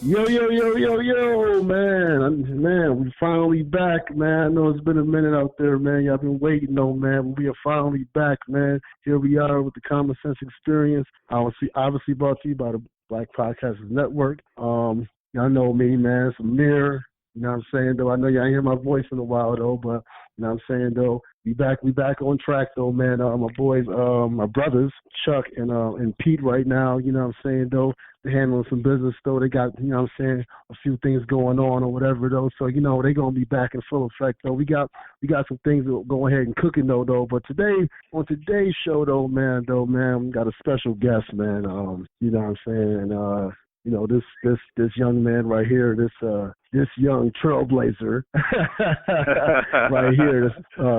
Yo, man, we finally back, man. I know it's been a minute out there, man. Y'all been waiting, though, man. We are finally back, man. Here we are with the Common Sense Experience. Obviously brought to you by the Black Podcasters Network. Y'all know me, man. It's Amir. You know what I'm saying, though? I know y'all ain't hear my voice in a while, though, but you know what I'm saying, though? We back on track, though, man. My boys, my brothers, Chuck and Pete right now, you know what I'm saying, though? They're handling some business, though. They got, you know what I'm saying, a few things going on or whatever, though. So, you know, they're going to be back in full effect, though. We got some things that go ahead and cooking, though. But today, on today's show, though, man, we got a special guest, man. You know what I'm saying? You know, this young man right here, this young trailblazer right here,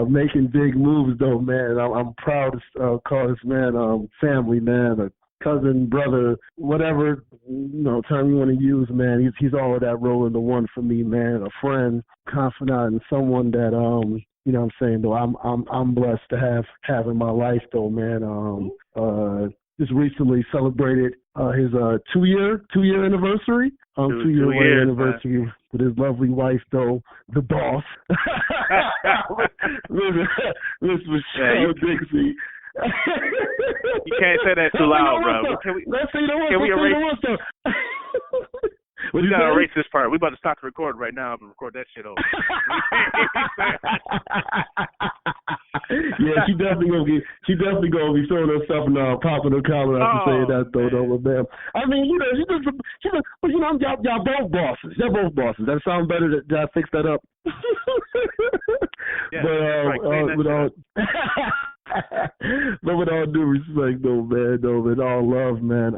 making big moves, though, man. I'm proud to call this man family, man, a cousin, brother, whatever, you know, term you want to use, man. He's all of that role in the one for me, man. A friend, confidant, and someone that you know what I'm saying, though, I'm blessed to have in my life, though, man. Just recently celebrated his two-year anniversary. Two-year anniversary, man, with his lovely wife, though, the boss, Miss Michelle Dixie. You can't say that too loud, bro. Can we erase? We gotta erase this part. We about to stop the recording right now and record that shit over. Yeah, she definitely gonna be throwing herself and popping her collar after saying that, though, man. I mean, you know, but you know, y'all both bosses. Y'all both bosses. That sound better? Did I fix that up? Yeah, but with all due respect, though, man, with all love, man.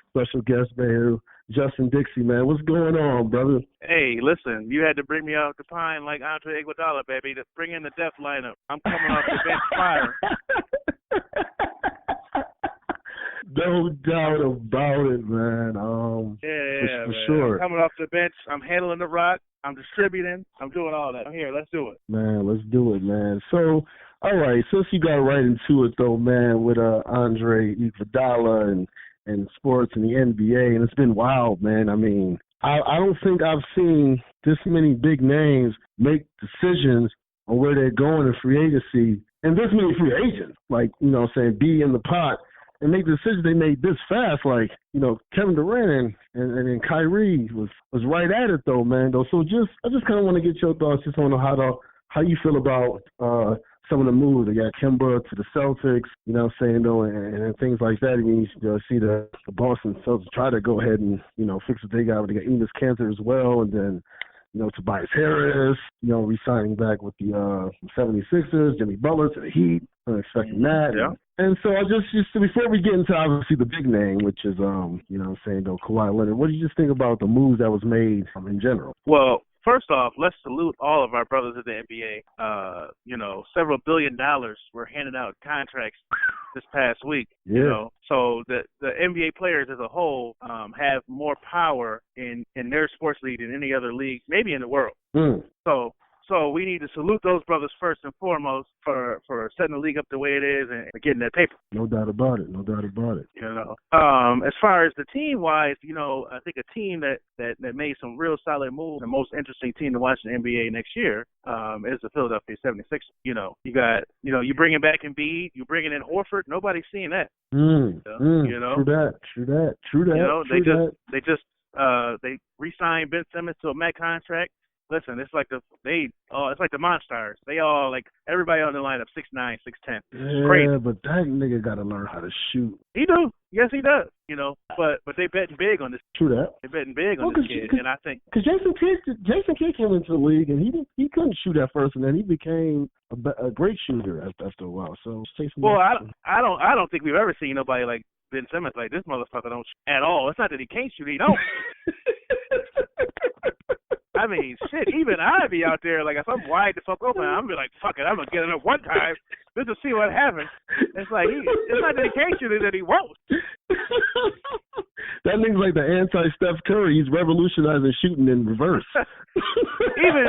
Special guest, man, Justin Dixie, man. What's going on, brother? Hey, listen, you had to bring me off the pine like Andre Iguodala, baby, to bring in the death lineup. I'm coming off the bench fire. No doubt about it, man. For sure. I'm coming off the bench. I'm handling the rock. I'm distributing. I'm doing all that. I'm here. Let's do it. Man, let's do it, man. So, all right, since you got right into it, though, man, with Andre Iguodala and sports and the NBA, and it's been wild, man. I mean, I don't think I've seen this many big names make decisions on where they're going in free agency, and this many free agents, like, you know what I'm saying, be in the pot and make the decisions they made this fast. Like, you know, Kevin Durant and Kyrie was right at it, though, man. Though, so I just kind of want to get your thoughts just on how you feel about some of the moves. They got Kemba to the Celtics, you know what I'm saying, though, and things like that. I mean, you see the Boston Celtics try to go ahead and, you know, fix what they got. They got Enos Kanter as well, and then, you know, Tobias Harris, you know, re-signing back with the 76ers, Jimmy Butler to the Heat, expecting that. Yeah. And so I just before we get into, obviously, the big name, which is, you know what I'm saying, though, Kawhi Leonard, what do you just think about the moves that was made in general? Well, first off, let's salute all of our brothers in the NBA. You know, several $1 billion were handed out contracts this past week. Yeah. You know, so the NBA players as a whole have more power in their sports league than any other league, maybe in the world. So we need to salute those brothers first and foremost for setting the league up the way it is and getting that paper. No doubt about it. You know, as far as the team-wise, you know, I think a team that made some real solid moves, the most interesting team to watch in the NBA next year is the Philadelphia 76ers. You know, you bringing back Embiid, you bringing in Horford. Nobody's seeing that. You know, True that. You know, they re-signed Ben Simmons to a max contract. Listen, it's like the Monstars. They all, like, everybody on the lineup 6'9", 6'10". Yeah, crazy. But that nigga got to learn how to shoot. He do. Yes, he does. You know, but they betting big on this. True that. They betting big on this kid, and I think because Jason Kidd came into the league and he couldn't shoot at first, and then he became a great shooter after a while. So I don't think we've ever seen nobody like Ben Simmons. Like, this motherfucker don't shoot at all. It's not that he can't shoot; he don't. I mean, shit, even I'd be out there, like, if I'm wide the fuck open, I'm be like, fuck it, I'm going to get it up one time just to see what happens. It's like, it's not that he can't shoot it, that he won't. That nigga's like the anti-Steph Curry. He's revolutionizing shooting in reverse. Even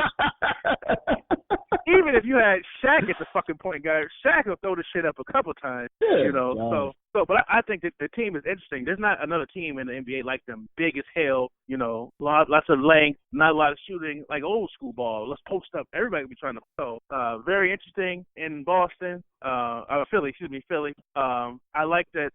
if if you had Shaq as the fucking point guard, Shaq will throw the shit up a couple times. Yeah, you know, but I think that the team is interesting. There's not another team in the NBA like them, big as hell. You know, lots of length, not a lot of shooting, like old school ball. Let's post up. Everybody will be trying to. So very interesting in Boston. Philly. I like that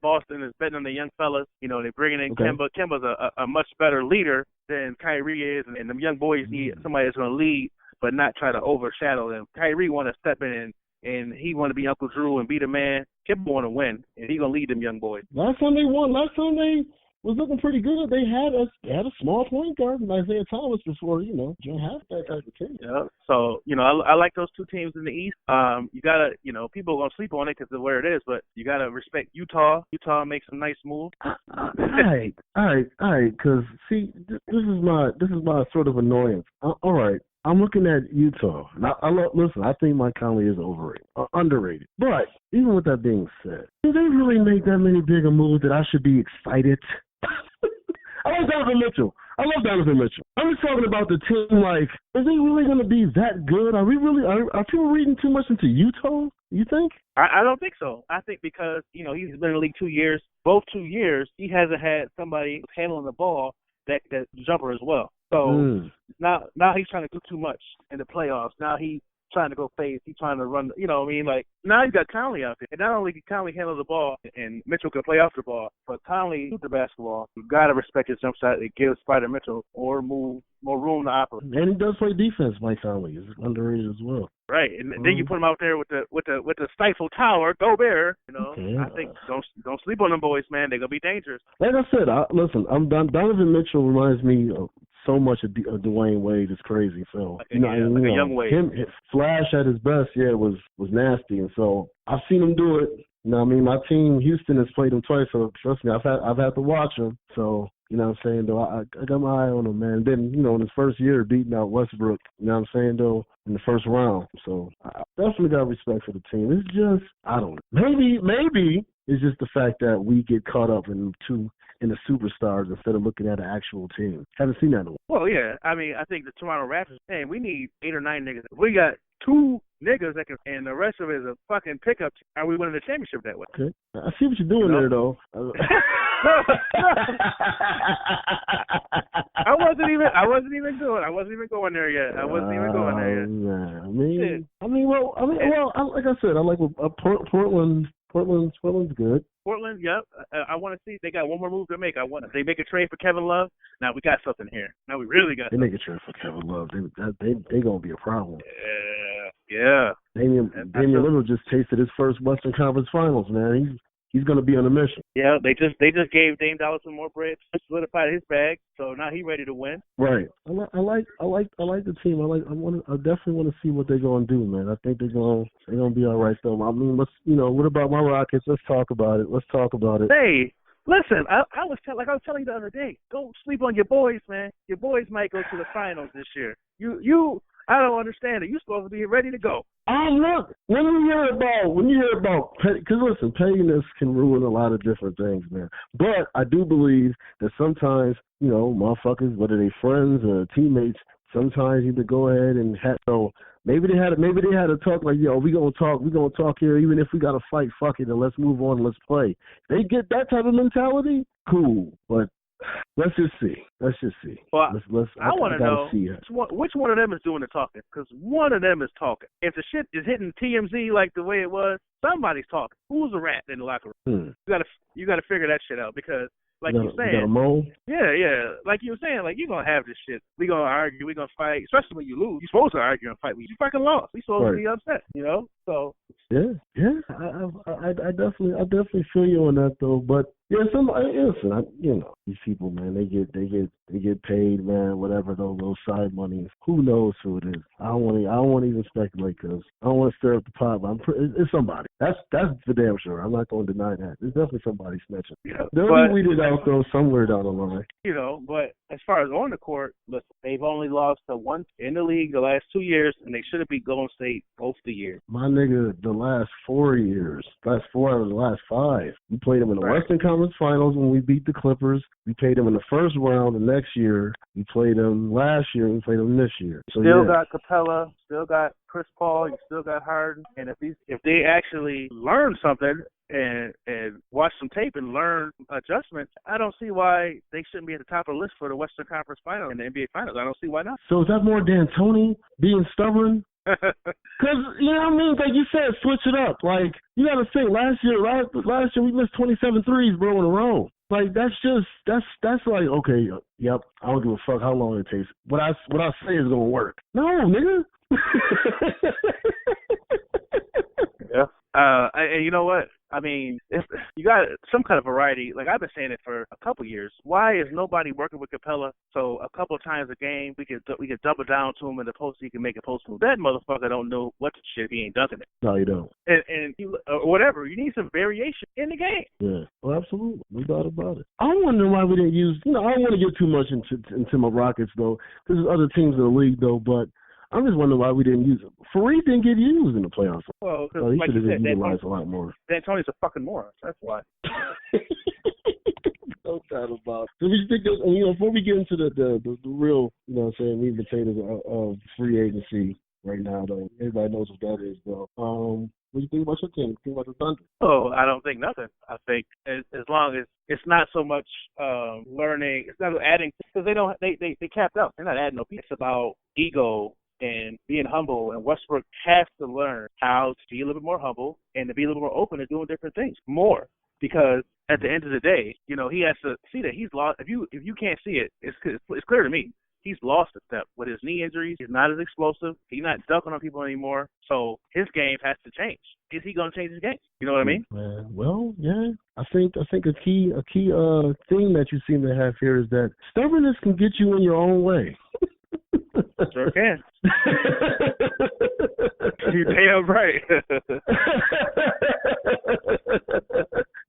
Boston is betting on the young fellas. You know, they're bringing in Kemba. Kemba's a much better leader than Kyrie is, and them young boys need somebody that's going to lead, but not try to overshadow them. Kyrie want to step in and he want to be Uncle Drew and be the man. Kemba want to win, and he going to lead them young boys. Last time they won, they was looking pretty good. They had a small point guard in Isaiah Thomas before, you know, John Halfback type of team. Yeah. So, you know, I like those two teams in the East. You got to, you know, people are going to sleep on it because of where it is, but you got to respect Utah. Utah makes some nice moves. All right, because, see, this is my sort of annoyance. All right. I'm looking at Utah. Now, listen, I think Mike Conley is underrated. But even with that being said, do they really make that many bigger moves that I should be excited? I like Donovan Mitchell. I love Donovan Mitchell. I'm just talking about the team. Like, is he really going to be that good? Are people reading too much into Utah? You think? I don't think so. I think because, you know, he's been in the league 2 years. Both 2 years, he hasn't had somebody handling the ball that jumper as well. So now he's trying to do too much in the playoffs. Now he's trying to go face. He's trying to run. You know what I mean? Like, now you got Conley out there. And not only can Conley handle the ball and Mitchell can play off the ball, but Conley shoots the basketball. You got to respect his jump shot. It gives Spider Mitchell more room to operate. And he does play defense, Mike Conley. He's underrated as well. Right, and then you put him out there with the stifle tower, go Bear. You know, I think don't sleep on them boys, man. They're gonna be dangerous. Like I said, listen, Donovan Mitchell reminds me of so much of Dwayne Wade. It's crazy. So a young Wade. His Flash at his best, was nasty, and so I've seen him do it. You know what I mean? My team, Houston, has played him twice, so trust me, I've had to watch him. So, you know what I'm saying, though, I got my eye on him, man. Then, you know, in his first year, beating out Westbrook, you know what I'm saying, though, in the first round. So, I definitely got respect for the team. It's just, I don't know. Maybe it's just the fact that we get caught up in the superstars instead of looking at an actual team. Haven't seen that in a while. Well, yeah. I mean, I think the Toronto Raptors, man, we need 8 or 9 niggas. We got 2 niggas that can, and the rest of it is a fucking pickup. Are we winning the championship that way? Okay. I see what you're doing there, though. I wasn't even going there yet. Like I said, I like Portland. Portland's good. Portland, yep. I want to see. They got one more move to make. They make a trade for Kevin Love. Now we got something here. Now we really got. They make a trade for Kevin Love. They gonna be a problem. Yeah. Damian Lillard just tasted his first Western Conference Finals, man. He's going to be on a mission. Yeah, they just gave Dame Dollar some more bread, solidified his bag, so now he's ready to win. Right. I like the team. I definitely want to see what they're going to do, man. I think they're going to be all right though. I mean, what about my Rockets? Let's talk about it. Hey, listen, I was telling you the other day, don't sleep on your boys, man. Your boys might go to the finals this year. I don't understand it. You're supposed to be ready to go. Look, when you hear about, because listen, pettiness can ruin a lot of different things, man. But I do believe that sometimes, you know, motherfuckers, whether they friends or teammates, sometimes you need to go ahead and maybe they had a talk like, yo, we gonna talk here, even if we gotta fight, fuck it, and let's move on, let's play. They get that type of mentality, cool, but. Let's just see. Well, I want to know which one of them is doing the talking, because one of them is talking. If the shit is hitting TMZ like the way it was, somebody's talking. Who's a rat in the locker room? You got to figure that shit out, because like you're saying, you got a mole? Yeah. Like you were saying, like, you're going to have this shit. We're going to argue. We're going to fight. Especially when you lose. You're supposed to argue and fight. You fucking lost. We're supposed to be upset, you know? So. Yeah. I definitely feel you on that, though. But, yeah, listen, you know, these people, man, they get paid, man, whatever, those side monies. Who knows who it is? I don't want to even speculate, because I don't want to stir up the pot, but it's somebody. That's for damn sure. I'm not going to deny that. There's definitely somebody snitching. Yeah, The only tweet that out, though, somewhere down the line. But as far as on the court, listen, they've only lost to one in the league the last 2 years, and they should have beat Golden State both the years. My nigga, the last 4 years, last 4 out of the last 5, we played them in the Western Conference Finals when we beat the Clippers. We played them in the first round the next year. We played them last year, and we played them this year. So, still got Capella, still got Chris Paul, you still got Harden, and if they actually learn something and watch some tape and learn adjustments, I don't see why they shouldn't be at the top of the list for the Western Conference Finals and the NBA Finals. I don't see why not. So is that more D'Antoni being stubborn? Because, you know what I mean? Like you said, switch it up. Like, you got to think, last year we missed 27 threes, bro, in a row. Like, that's like, okay, yep, I don't give a fuck how long it takes. What I say is going to work. No, nigga. Yeah. And you know what? I mean, if you got some kind of variety, like I've been saying it for a couple years. Why is nobody working with Capella? So a couple of times a game, we could double down to him in the post. He can make a post move. That motherfucker don't know what the shit he ain't dunking it. No, you don't. And whatever. You need some variation in the game. Yeah, well, absolutely. No doubt about it. I wonder why we didn't use. I don't want to get too much into my Rockets though. There's other teams in the league though, but I'm just wondering why we didn't use it. Fareed didn't get used in the playoffs. Well, he like should have been utilized a lot more. D'Antoni's a fucking moron. That's why. No doubt about it. So we think that, before we get into the real, meat and potatoes of free agency right now, though, everybody knows what that is, though. What do you think about your team? Think about the Thunder? Oh, I don't think nothing. I think as long as it's not so much learning, it's not adding, because they capped out. They're not adding no piece. It's about ego and being humble, and Westbrook has to learn how to be a little bit more humble and to be a little more open to doing different things more. Because at the end of the day, he has to see that he's lost. If you can't see it, it's clear to me. He's lost a step with his knee injuries. He's not as explosive. He's not dunking on people anymore. So his game has to change. Is he going to change his game? You know what I mean? Well, yeah. I think a key thing that you seem to have here is that stubbornness can get you in your own way. Sure can. You damn right.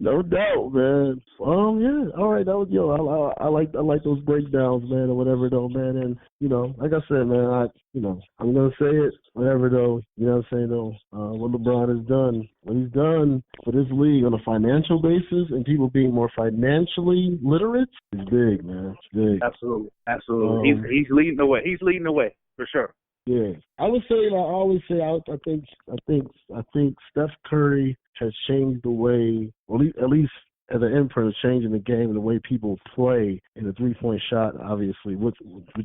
No doubt, man. Yeah. All right, that was I like those breakdowns, man, or whatever though, man. And like I said, man, I'm gonna say it, whatever though. You know what I'm saying though. What LeBron has done, what he's done for this league on a financial basis, and people being more financially literate is big, man. It's big. Absolutely. He's leading the way. He's leading the way for sure. Yeah, I would say, I always say, I think Steph Curry has changed the way, at least as an imprint of changing the game and the way people play in the three-point shot, obviously, with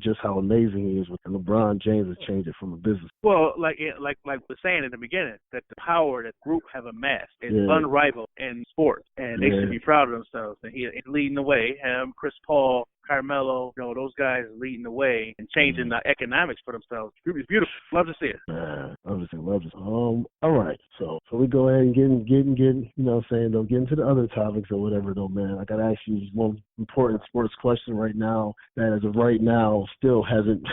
just how amazing he is. And LeBron James has changed it from a business. Well, like we're saying in the beginning, that the power that group have amassed is unrivaled in sports, and they should be proud of themselves. And he's leading the way. Him, Chris Paul, Carmelo, those guys are leading the way and changing the economics for themselves. It's beautiful. Love to see it. Love to see it. All right. So we go ahead and get get into the other topics or whatever though, man. I gotta ask you one important sports question right now that as of right now still hasn't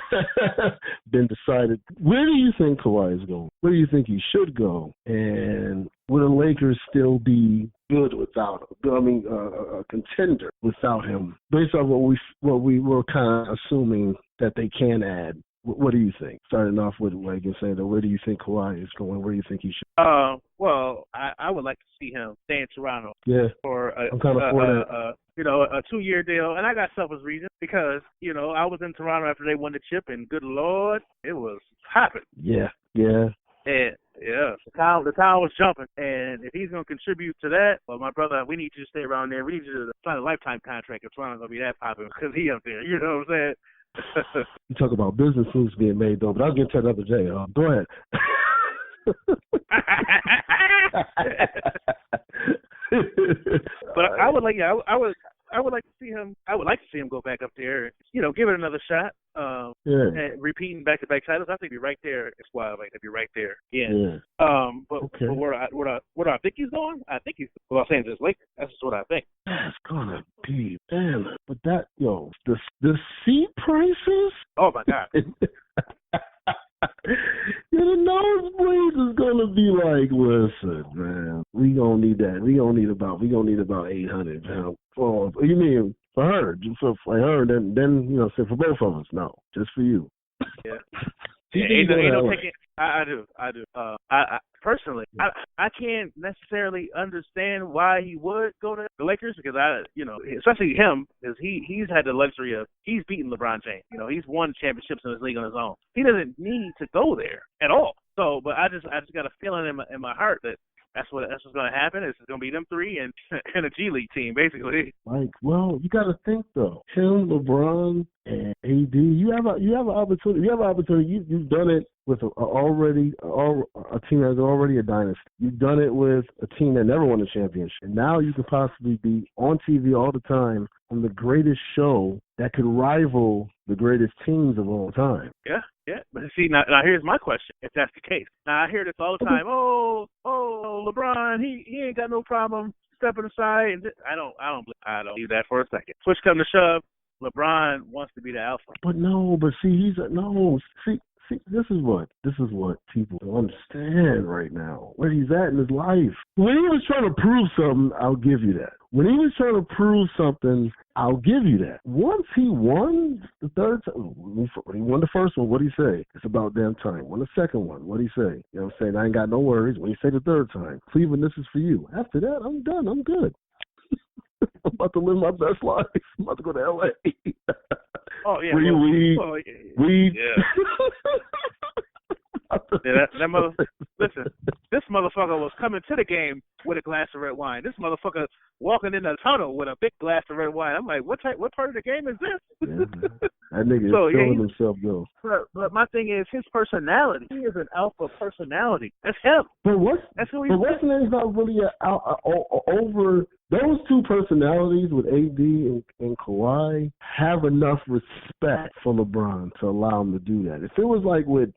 been decided. Where do you think Kawhi is going? Where do you think he should go? And will the Lakers still be good without him? I mean, a contender without him, based on what we were kind of assuming that they can add. What do you think? Starting off with, like you're saying, where do you think Kawhi is going? Where do you think he should? Well, I would like to see him stay in Toronto. Yeah. For I'm kind of for that. A 2-year deal, and I got selfish reasons because I was in Toronto after they won the chip, and good Lord, it was hopping. Yeah. And the town was jumping, and if he's going to contribute to that, well, my brother, we need you to stay around there. We need you to sign a lifetime contract if Toronto's going to be that popular because he up there. You know what I'm saying? You talk about business moves being made, though, but I'll get to that another day. Go ahead. But I would like to see him. I would like to see him go back up there. Give it another shot. And repeating back-to-back titles. I think he'd be right there. It's wild. Like he'd be right there. Yeah. But where I think he's going, I think he's Los Angeles Lakers. That's just what I think. That's gonna be but that the seat prices. Oh my God. The nosebleeds is gonna be like, listen, man, We gonna need that. We gonna need about 800 pounds. Oh, you mean for her? For her, then say for both of us. No, just for you. Yeah. Ain't no taking. I do. I personally, I can't necessarily understand why he would go to the Lakers because especially him, because he's had the luxury of he's beaten LeBron James. He's won championships in his league on his own. He doesn't need to go there at all. So, but I just got a feeling in my heart that that's what's going to happen. It's going to be them three and a G League team, basically. Well, you got to think though. Him, LeBron, and AD. You have an opportunity. You've done it with a team that's already a dynasty. You've done it with a team that never won a championship. And now you could possibly be on TV all the time on the greatest show that could rival the greatest teams of all time. Yeah. But see, now here's my question, if that's the case. Now, I hear this all the time. Oh, LeBron, he ain't got no problem stepping aside. And I don't believe that for a second. Push come to shove, LeBron wants to be the alpha. See, this is what people don't understand right now. Where he's at in his life. When he was trying to prove something, I'll give you that. When he was trying to prove something, I'll give you that. Once he won the third time, when he won the first one, what'd he say? It's about damn time. Won the second one, what'd he say? You know what I'm saying? I ain't got no worries. When he say the third time, Cleveland, this is for you. After that, I'm done. I'm good. I'm about to live my best life. I'm about to go to L.A. Oh, yeah. Weed. Yeah. That mother. Listen, this motherfucker was coming to the game with a glass of red wine. This motherfucker walking in the tunnel with a big glass of red wine. I'm like, what part of the game is this? Yeah, that nigga is killing himself, though. But my thing is his personality. He is an alpha personality. That's him. That's who he is. But what's the name is not really over. Those two personalities with AD and Kawhi have enough respect for LeBron to allow him to do that. If it was like with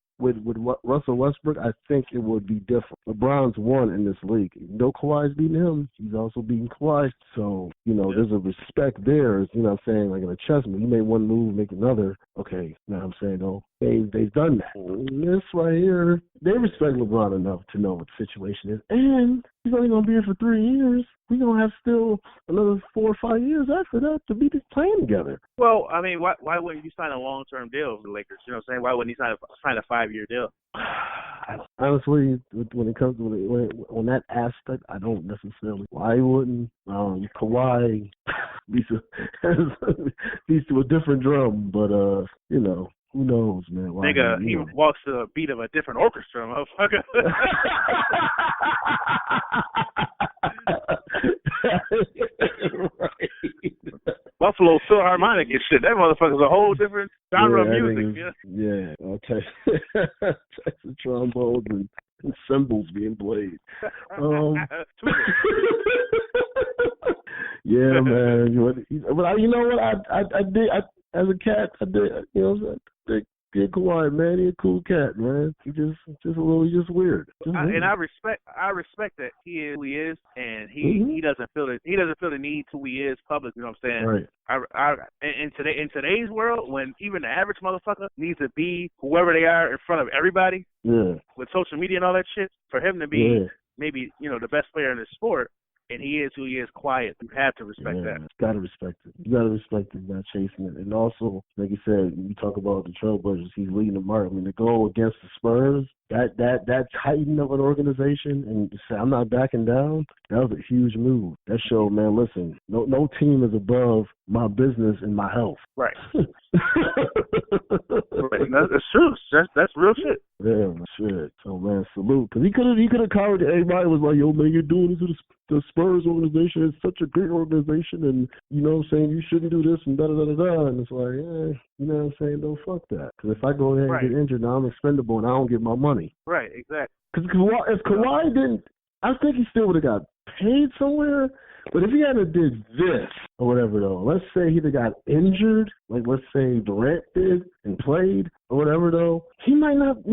Russell Westbrook, I think it would be different. LeBron's won in this league. Even though Kawhi's beating him, he's also beating Kawhi. So, there's a respect there. You know what I'm saying? Like in a chessman, you make one move, make another. Okay, you know what I'm saying? Though they've done that. This right here, they respect LeBron enough to know what the situation is. And he's only going to be here for 3 years. We're going to have still another 4 or 5 years after that to be playing together. Well, I mean, why wouldn't you sign a long-term deal with the Lakers? You know what I'm saying? Why wouldn't he sign a 5-year deal? Honestly, when it comes to on that aspect, I don't necessarily. Why wouldn't Kawhi beats to a different drum? But who knows, man? Nigga, he walks to the beat of a different orchestra, motherfucker. Right. Buffalo Philharmonic and shit. That motherfucker's a whole different genre of music. Yeah, I'll tell you. Texas trombones and cymbals being played. Yeah, man. But you know what? I did. As a cat, I did. Good Kawhi, man. He's a cool cat, man. He just weird. And I respect that he is who he is, and he doesn't feel the need to who he is public. You know what I'm saying? Right. In today's world, when even the average motherfucker needs to be whoever they are in front of everybody, with social media and all that shit, for him to be maybe the best player in the sport. And he is who he is, quiet. You have to respect that. You got to respect it. You got to respect it, not chasing it. And also, like you said, you talk about the Trailblazers, he's leading the mark. I mean, to go against the Spurs, that titan of an organization, and to say, I'm not backing down, that was a huge move. That showed, man, listen, no team is above my business and my health. Right. Right. That's true. That's real shit. Yeah, shit. So, man, salute. Because he could have covered it. Everybody was like, yo, man, you're doing this to the Spurs organization. It's such a great organization, and, you know what I'm saying, you shouldn't do this, and da-da-da-da-da. And it's like, you know what I'm saying, don't fuck that. Because if I go ahead and get injured, now I'm expendable, and I don't get my money. Right, exactly. Because if Kawhi didn't, I think he still would have got paid somewhere. But if he hadn't did this or whatever, though, let's say he'd have got injured, like let's say Durant did and played or whatever, though, he might not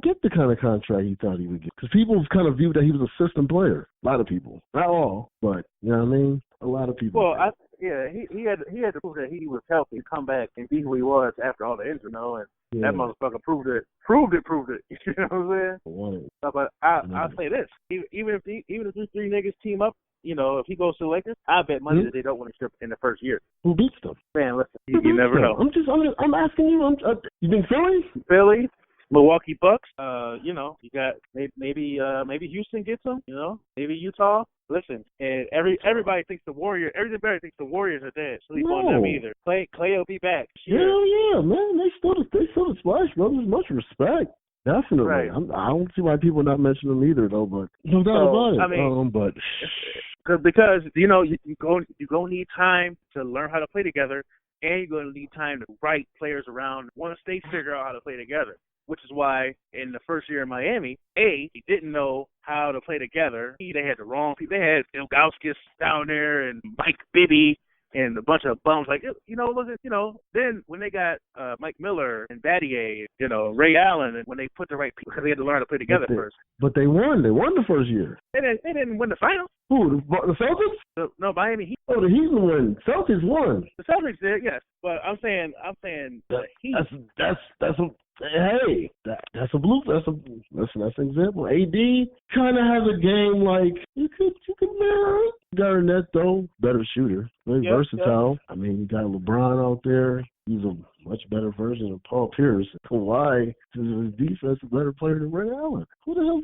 get the kind of contract he thought he would get. Because people kind of viewed that he was a system player. A lot of people. Not all, but, you know what I mean? A lot of people. Well, he had to prove that he was healthy to come back and be who he was after all the injury, you know, and that motherfucker proved it. You know what I'm saying? But I'll say this: even if these three niggas team up, you know, if he goes to the Lakers, I bet money that they don't win a strip in the first year. Who beats them? Man, listen, you never know. I'm asking you. You think Philly? Philly. Milwaukee Bucks, you know, you got maybe Houston gets them, you know, maybe Utah. Listen, and everybody thinks the Warriors. Everybody thinks the Warriors are dead. Sleep on them either. Clay will be back. Hell yeah, man. They still the Splash Brothers. Much respect. Definitely. Right. I don't see why people are not mentioning them either, though. But no doubt about it. I mean, because you know you gonna need time to learn how to play together, and you're gonna need time to write players around once they figure out how to play together. Which is why in the first year in Miami, he didn't know how to play together. They had the wrong people. They had Ilgauskas down there and Mike Bibby and a bunch of bums. Like, you know, then when they got Mike Miller and Battier, you know, Ray Allen, and when they put the right people, because they had to learn to play together first. But they won. They won the first year. They didn't win the finals. Who, the Celtics? No, Miami Heat. Oh, the Heat won. Celtics won. The Celtics did, yes. But I'm saying the Heat. That's a blue. That's an example. AD kind of has a game like you could mirror it. Garnett though, better shooter, very versatile. Yep. I mean, you got LeBron out there. He's a much better version of Paul Pierce. Kawhi, his defense, a better player than Ray Allen. Who the hell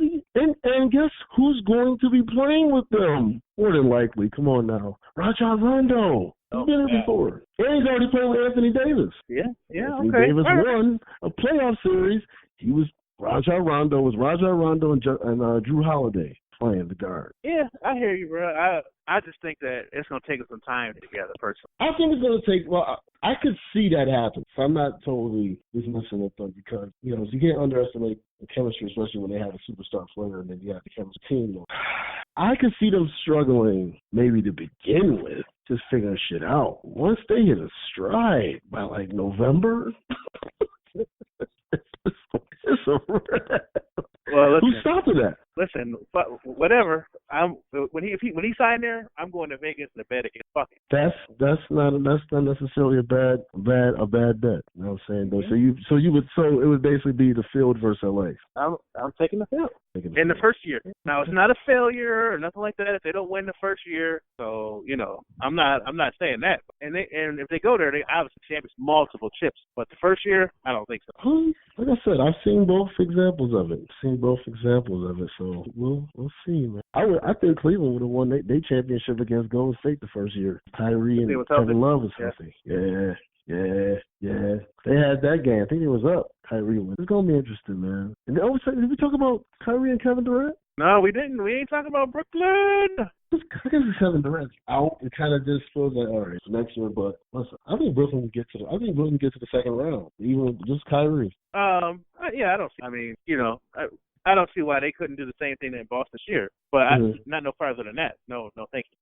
and guess who's going to be playing with them? More than likely. Come on now, Rajon Rondo. He's been here before. And he's already playing with Anthony Davis. Anthony Davis won a playoff series. He was Rajon Rondo and Drew Holiday playing the guard. Yeah, I hear you, bro. I just think that it's going to take us some time together, personally. I think it's going to take, I could see that happen. So I'm not totally dismissing it, though, because, you know, you can't underestimate the chemistry, especially when they have a superstar player and then you have the chemistry team. I could see them struggling maybe to begin with, just figuring shit out. Once they hit a stride by, like, November, it's a wrap. Well, who's stopping that? Listen, but whatever. When he signed there, I'm going to Vegas to bet against fucking. That's not necessarily a bad bet. You know what I'm saying? Mm-hmm. So it would basically be the field versus LA. I'm taking the field in the first year. Now it's not a failure or nothing like that if they don't win the first year. So you know, I'm not saying that. And if they go there, they obviously champions multiple chips. But the first year, I don't think so. Like I said, I've seen both examples of it. So we'll see, man. I think Cleveland would have won their championship against Golden State the first year. Kyrie and Kevin Love was healthy. Yeah. They had that game. I think it was up. Kyrie won. It's gonna be interesting, man. And did we talk about Kyrie and Kevin Durant? No, we didn't. We ain't talking about Brooklyn. I guess Kevin Durant's out. It kind of just feels like, all right, next year. But listen, I think Brooklyn will get to the second round, even just Kyrie. Yeah, I don't see. I mean, you know, I don't see why they couldn't do the same thing in Boston this year. But not no farther than that. No, thank you.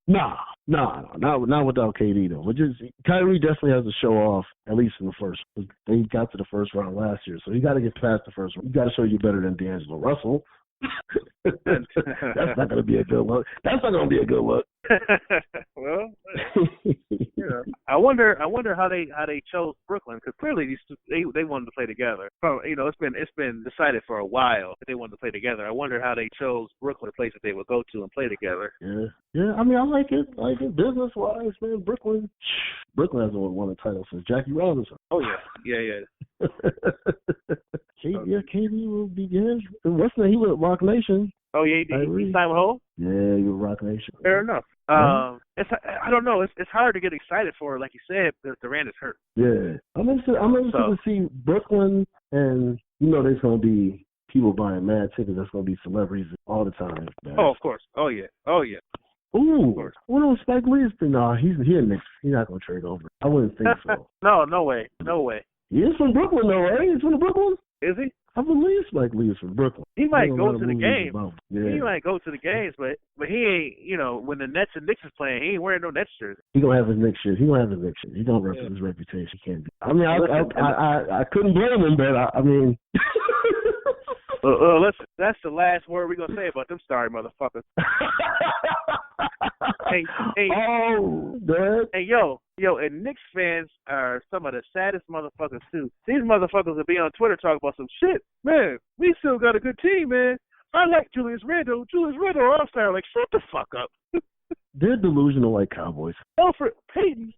Not without KD though. But just Kyrie definitely has to show off at least in the first. They got to the first round last year, so you got to get past the first round. You got to show you're better than D'Angelo Russell. That's not going to be a good look. Well, you know, I wonder how they chose Brooklyn, because clearly they wanted to play together. You know, it's been decided for a while that they wanted to play together. I wonder how they chose Brooklyn, the place that they would go to and play together. Yeah. I mean, I like it. Business wise, man. Brooklyn hasn't won a title since Jackie Robinson. Oh yeah. KD will begin. What's the he with Rock Nation? Oh yeah, he signed with Hole? Yeah, you were Rock Nation. Fair enough. I don't know. It's hard to get excited for, like you said, because Durant is hurt. Yeah, I'm interested to see Brooklyn, and you know there's gonna be people buying mad tickets. That's gonna be celebrities all the time. Man. Oh, of course. Oh yeah. Ooh, what on Spike Lee's been? No, he's Knicks. He's not gonna trade over. I wouldn't think so. No way. He is from Brooklyn, though, right? He's from Brooklyn. Is he? I believe Spike Lee is from Brooklyn. He might go to the game. Yeah. He might go to the games, but he ain't. You know, when the Nets and Knicks is playing, he ain't wearing no Nets jersey. He gonna have his Knicks shit. He don't represent his reputation. Can't be. I mean, I couldn't blame him, but I mean. Listen, that's the last word we're gonna say about them sorry motherfuckers. Hey, and Knicks fans are some of the saddest motherfuckers too. These motherfuckers will be on Twitter talking about some shit. Man, we still got a good team, man. I like Julius Randle, all-star. Like, shut the fuck up. They're delusional like Cowboys. Alfred Payton,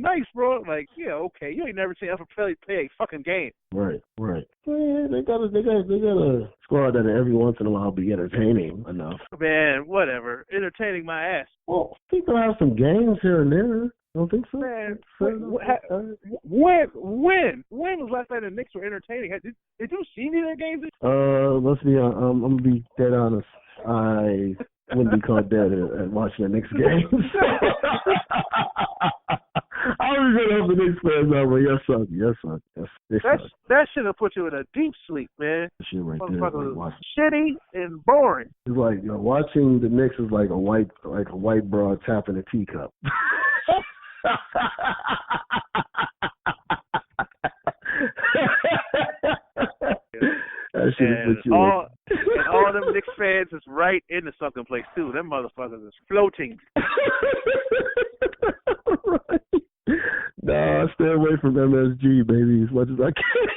nice, bro. Like, yeah, okay. You ain't never seen Alfred Payton play a fucking game. Right. Yeah, they got a squad that every once in a while be entertaining enough. Man, whatever. Entertaining my ass. Well, people have some games here and there. Don't think so? Man, when was the last time the Knicks were entertaining? Did you see any of their games? Let's be I'm gonna be dead honest. I wouldn't be caught dead at watching the Knicks games. I was gonna help the Knicks fans out, but yes, son. That should have put you in a deep sleep, man. Shit right there. Like shitty and boring. It's like watching the Knicks is like a white broad tapping a teacup. And all them Knicks fans is right in the sunken place too. Them motherfuckers is floating. Right. Nah, I stay away from MSG, baby, as much as I can.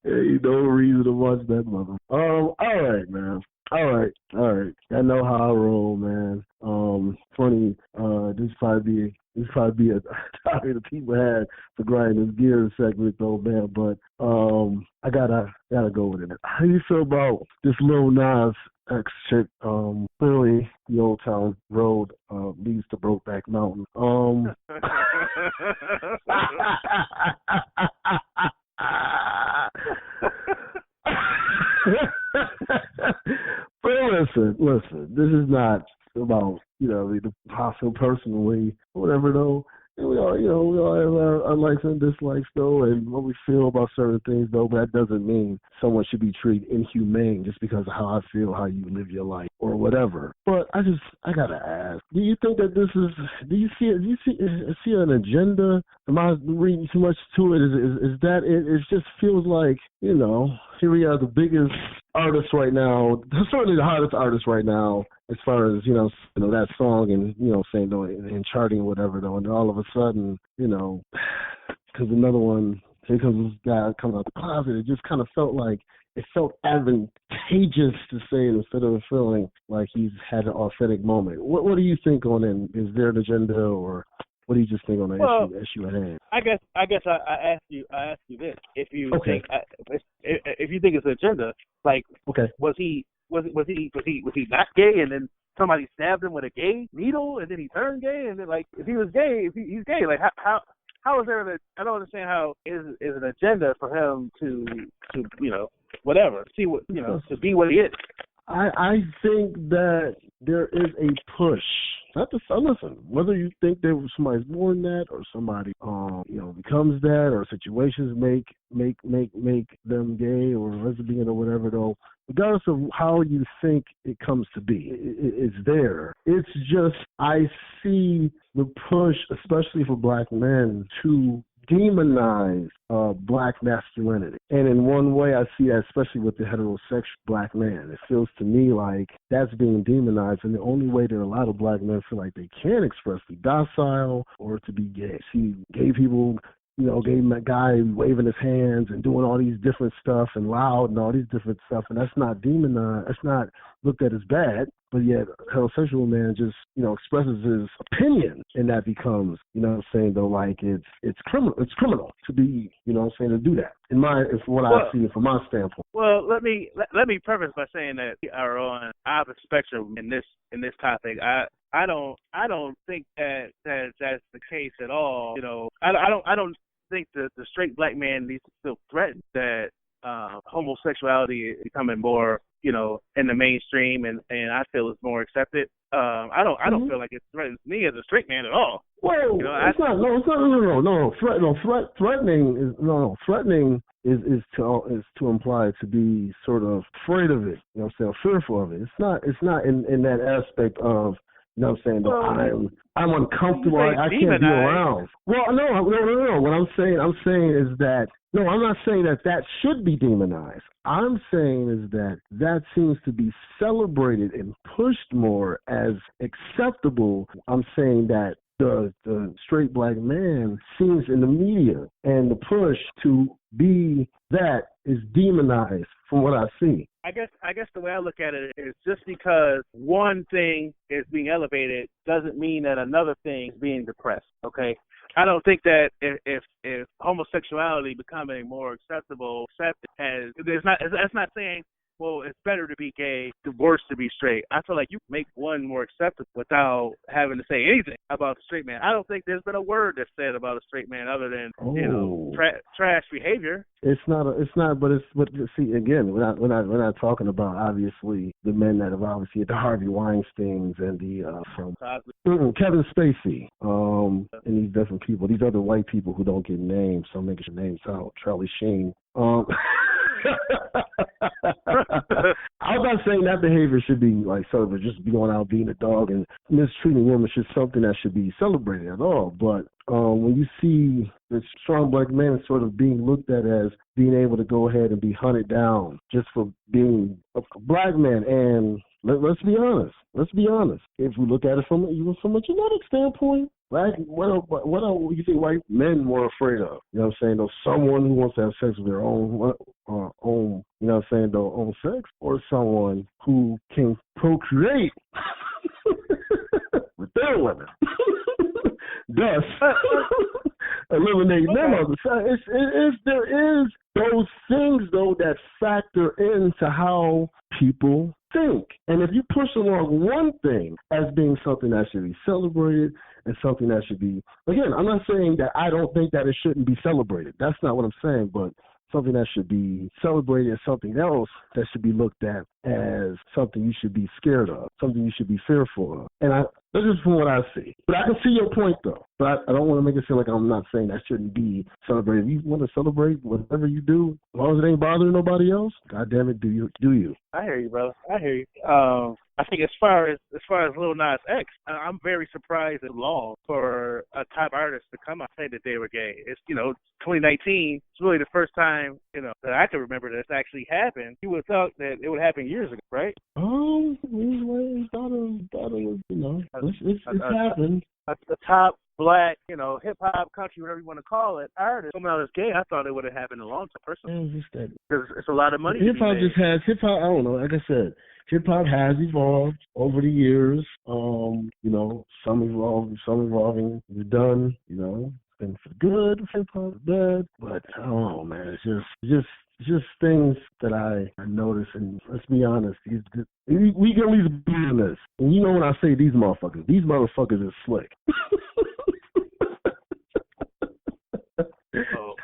Ain't no reason to watch that mother. All right, man. All right. I know how I roll, man. Funny. This probably be a topic that people had for grinding this gear segment, though, man. But I gotta go with it. How do you feel about this Lil Nas X shit? Clearly, the Old Town Road leads to Brokeback Mountain. But listen. This is not about the possible personally, whatever though. And we all have our likes and dislikes though, and what we feel about certain things though. But that doesn't mean someone should be treated inhumane just because of how I feel, how you live your life, or whatever. But I gotta ask: do you think that this is? Do you see an agenda? Am I reading too much to it? Is that it? It just feels like here we are, the biggest artist right now, certainly the hottest artist right now, as far as that song and saying though and charting or whatever though, and then all of a sudden because another one, here comes this guy coming out the closet. It just kind of felt advantageous to say it instead of feeling like he's had an authentic moment. What do you think on it? Is there an agenda, or what do you just think on the issue at hand? I guess I ask you this: if you think if you think it's an agenda, like was he not gay and then somebody stabbed him with a gay needle and then he turned gay, and then like if he was gay, if he's gay, like how is there I don't understand how is an agenda for him to whatever, see what to be what he is. I think that there is a push. Not to listen, whether you think there was somebody's born that or somebody becomes that, or situations make them gay or lesbian or whatever though, regardless of how you think it comes to be, it's there. It's just I see the push, especially for black men, to demonize black masculinity. And in one way, I see that, especially with the heterosexual black man. It feels to me like that's being demonized, and the only way that a lot of black men feel like they can express the docile or to be gay. See, gay people, gay guy waving his hands and doing all these different stuff and loud and all these different stuff, and that's not demonized. That's not looked at as bad. But yet, a heterosexual man just, expresses his opinion, and that becomes, saying though, like it's criminal. It's criminal to be, to do that. I see it from my standpoint. Well, let me preface by saying that we are on opposite spectrum in this topic. I don't think that that's the case at all. I don't think that the straight black man needs to feel threatened that homosexuality is becoming more, in the mainstream, and I feel it's more accepted. I don't feel like it threatens me as a straight man at all. Well, it's not. No. Threatening is to imply to be sort of afraid of it. Fearful of it. It's not in that aspect of You know what I'm saying? Though I'm uncomfortable. I can't be demonize. around. Well, no. What I'm saying is that no, I'm not saying that should be demonized. I'm saying is that seems to be celebrated and pushed more as acceptable. I'm saying that the straight black man seems in the media and the push to be that is demonized from what I see. I guess the way I look at it is just because one thing is being elevated doesn't mean that another thing is being depressed. Okay, I don't think that if homosexuality becoming more accepted as that's not saying, well, it's better to be gay, worse to be straight. I feel like you make one more acceptable without having to say anything about the straight man. I don't think there's been a word that's said about a straight man other than trash behavior. But see, again, we're not talking about obviously the men that have obviously the Harvey Weinsteins and the Kevin Spacey, and these different people, these other white people who don't get names, so I'm making your names out, Charlie Sheen. I'm not saying that behavior should be like sort of just going out being a dog and mistreating women should something that should be celebrated at all. But when you see the strong black man sort of being looked at as being able to go ahead and be hunted down just for being a black man, and let's be honest. If we look at it from a genetic standpoint, right? What you think white men more afraid of? You know what I'm saying? Though someone who wants to have sex with their own, you know what I'm saying, their own sex, or someone who can procreate with their women. Thus, eliminate them on the side. There is those things, though, that factor into how people think. And if you push along one thing as being something that should be celebrated and something that should be, again, I'm not saying that I don't think that it shouldn't be celebrated. That's not what I'm saying, but something that should be celebrated and something else that should be looked at as something you should be scared of, something you should be fearful of. And that's just from what I see. But I can see your point, though. But I don't want to make it seem like I'm not saying that shouldn't be celebrated. If you want to celebrate whatever you do, as long as it ain't bothering nobody else, God damn it, do you. I hear you, brother. I hear you. I think as far as Lil Nas X, I'm very surprised it's long for a top artist to come out and say that they were gay. It's 2019. It's really the first time that I can remember that it's actually happened. You would have thought that it would happen years ago, right? We thought it was, it's happened. The top black, hip hop, country, whatever you want to call it, artist coming out as gay. I thought it would have happened a long time, personally. Because it's a lot of money. Hip hop. I don't know. Like I said, hip hop has evolved over the years. Some evolving. We're done. It's been for good, hip hop, bad. But I don't know, man. It's just things that I notice, and let's be honest, we can at least be in this. And when I say these motherfuckers is slick.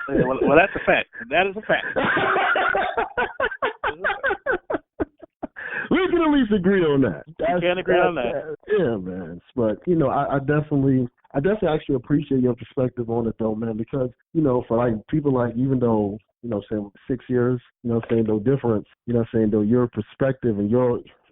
Well, that's a fact. That is a fact. We can at least agree on that. We can agree on that. Yeah, man. But I definitely actually appreciate your perspective on it, though, man. Because for like people like, even though saying 6 years, saying no difference, saying though your perspective and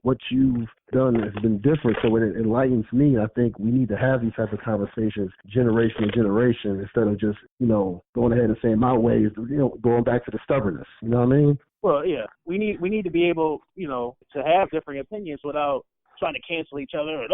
what you've done has been different, so it enlightens me. I think we need to have these types of conversations generation to generation instead of just, going ahead and saying my way is, going back to the stubbornness. You know what I mean? Well, yeah, we need to be able, to have different opinions without trying to cancel each other.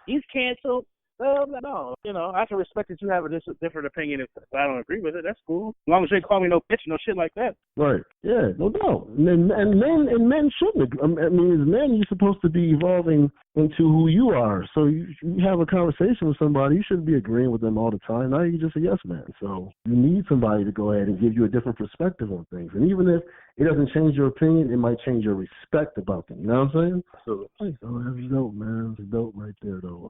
He's canceled. Well, no, I can respect that you have a different opinion. If I don't agree with it, that's cool. As long as you ain't call me no bitch, no shit like that. Right. Yeah, no doubt. And men shouldn't. I mean, as men, you're supposed to be evolving into who you are. So you have a conversation with somebody, you shouldn't be agreeing with them all the time. Now you're just a yes man. So you need somebody to go ahead and give you a different perspective on things. And even if it doesn't change your opinion, it might change your respect about them. You know what I'm saying? Absolutely. So that's dope, man. That's dope right there, though.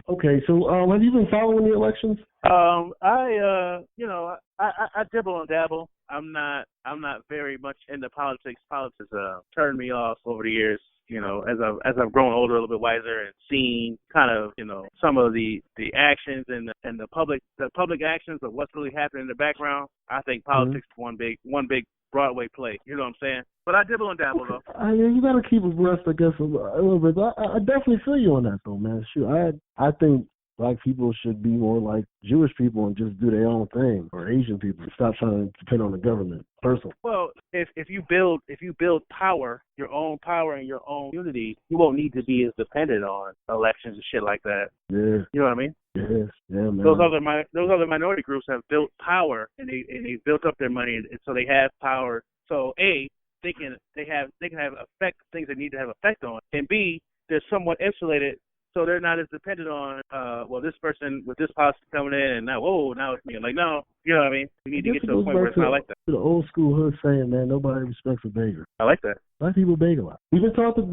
Okay, so have you been following the elections? I dibble and dabble. I'm not very much into politics. Politics turned me off over the years. As I've grown older, a little bit wiser, and seen kind of some of the actions and the public actions of what's really happening in the background. I think politics is one big Broadway play. You know what I'm saying? But I dibble and dabble though. Yeah, you gotta keep abreast, I guess, a little bit. But I definitely feel you on that, though, man. Shoot, I think Black people should be more like Jewish people and just do their own thing, or Asian people. Stop trying to depend on the government. Personally. Well, if you build power, your own power and your own unity, you won't need to be as dependent on elections and shit like that. Yeah. You know what I mean? Yes. Yeah, man. Those other minority groups have built power and they built up their money, and so they have power. So they can have effect things they need to have effect on, and B, they're somewhat insulated. So they're not as dependent on, this person with this policy coming in, and now it's me. Like, no, you know what I mean? We need to get to a point where it's not like that. The old school hood saying, man, nobody respects a beggar. I like that. Black people beg a lot. We were taught to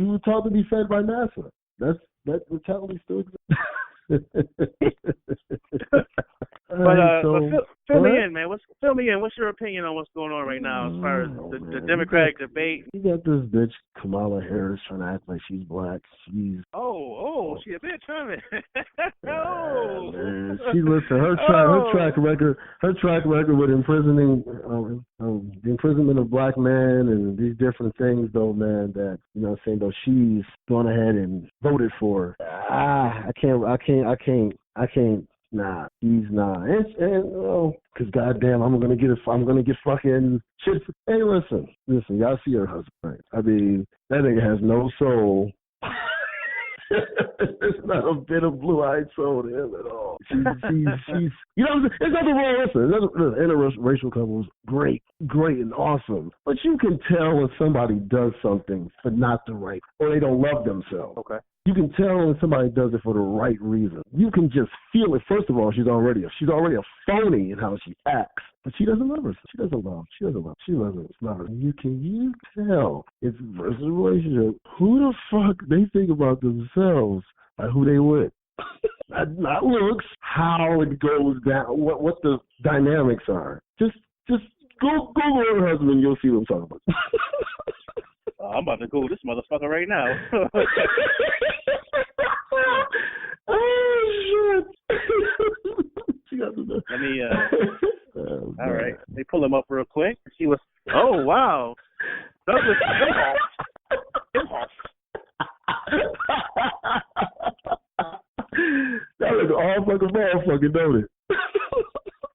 be fed by NASA. That mentality still exists. But fill me in, man. Fill me in. What's your opinion on what's going on right now as far as the Democratic debate? You got this bitch Kamala Harris trying to act like she's black. She's she a bitch, huh, man? Man. She her track record with imprisoning the imprisonment of black men and these different things, though, man. That though she's gone ahead and voted for. I can't. Nah, he's not. Because goddamn, I'm gonna get fucking shit. Hey, listen, y'all see her husband, right? I mean, that nigga has no soul. There's not a bit of blue-eyed soul to him at all. She's there's nothing wrong with her. Interracial couples, great and awesome. But you can tell when somebody does something for not the right, or they don't love themselves. Okay. You can tell when somebody does it for the right reason. You can just feel it. First of all, she's already a phony in how she acts. But she doesn't love her. She doesn't love her. You can tell it's versus a relationship. Who the fuck they think about themselves by who they with? Not looks, how it goes down, what the dynamics are. Just Google her husband, you'll see what I'm talking about. I'm about to Google this motherfucker right now. Oh, shit. Let me, all right. Let me pull him up real quick. See what's, oh, wow. Douglas Imhoff. That looks all fucking motherfucking, don't it?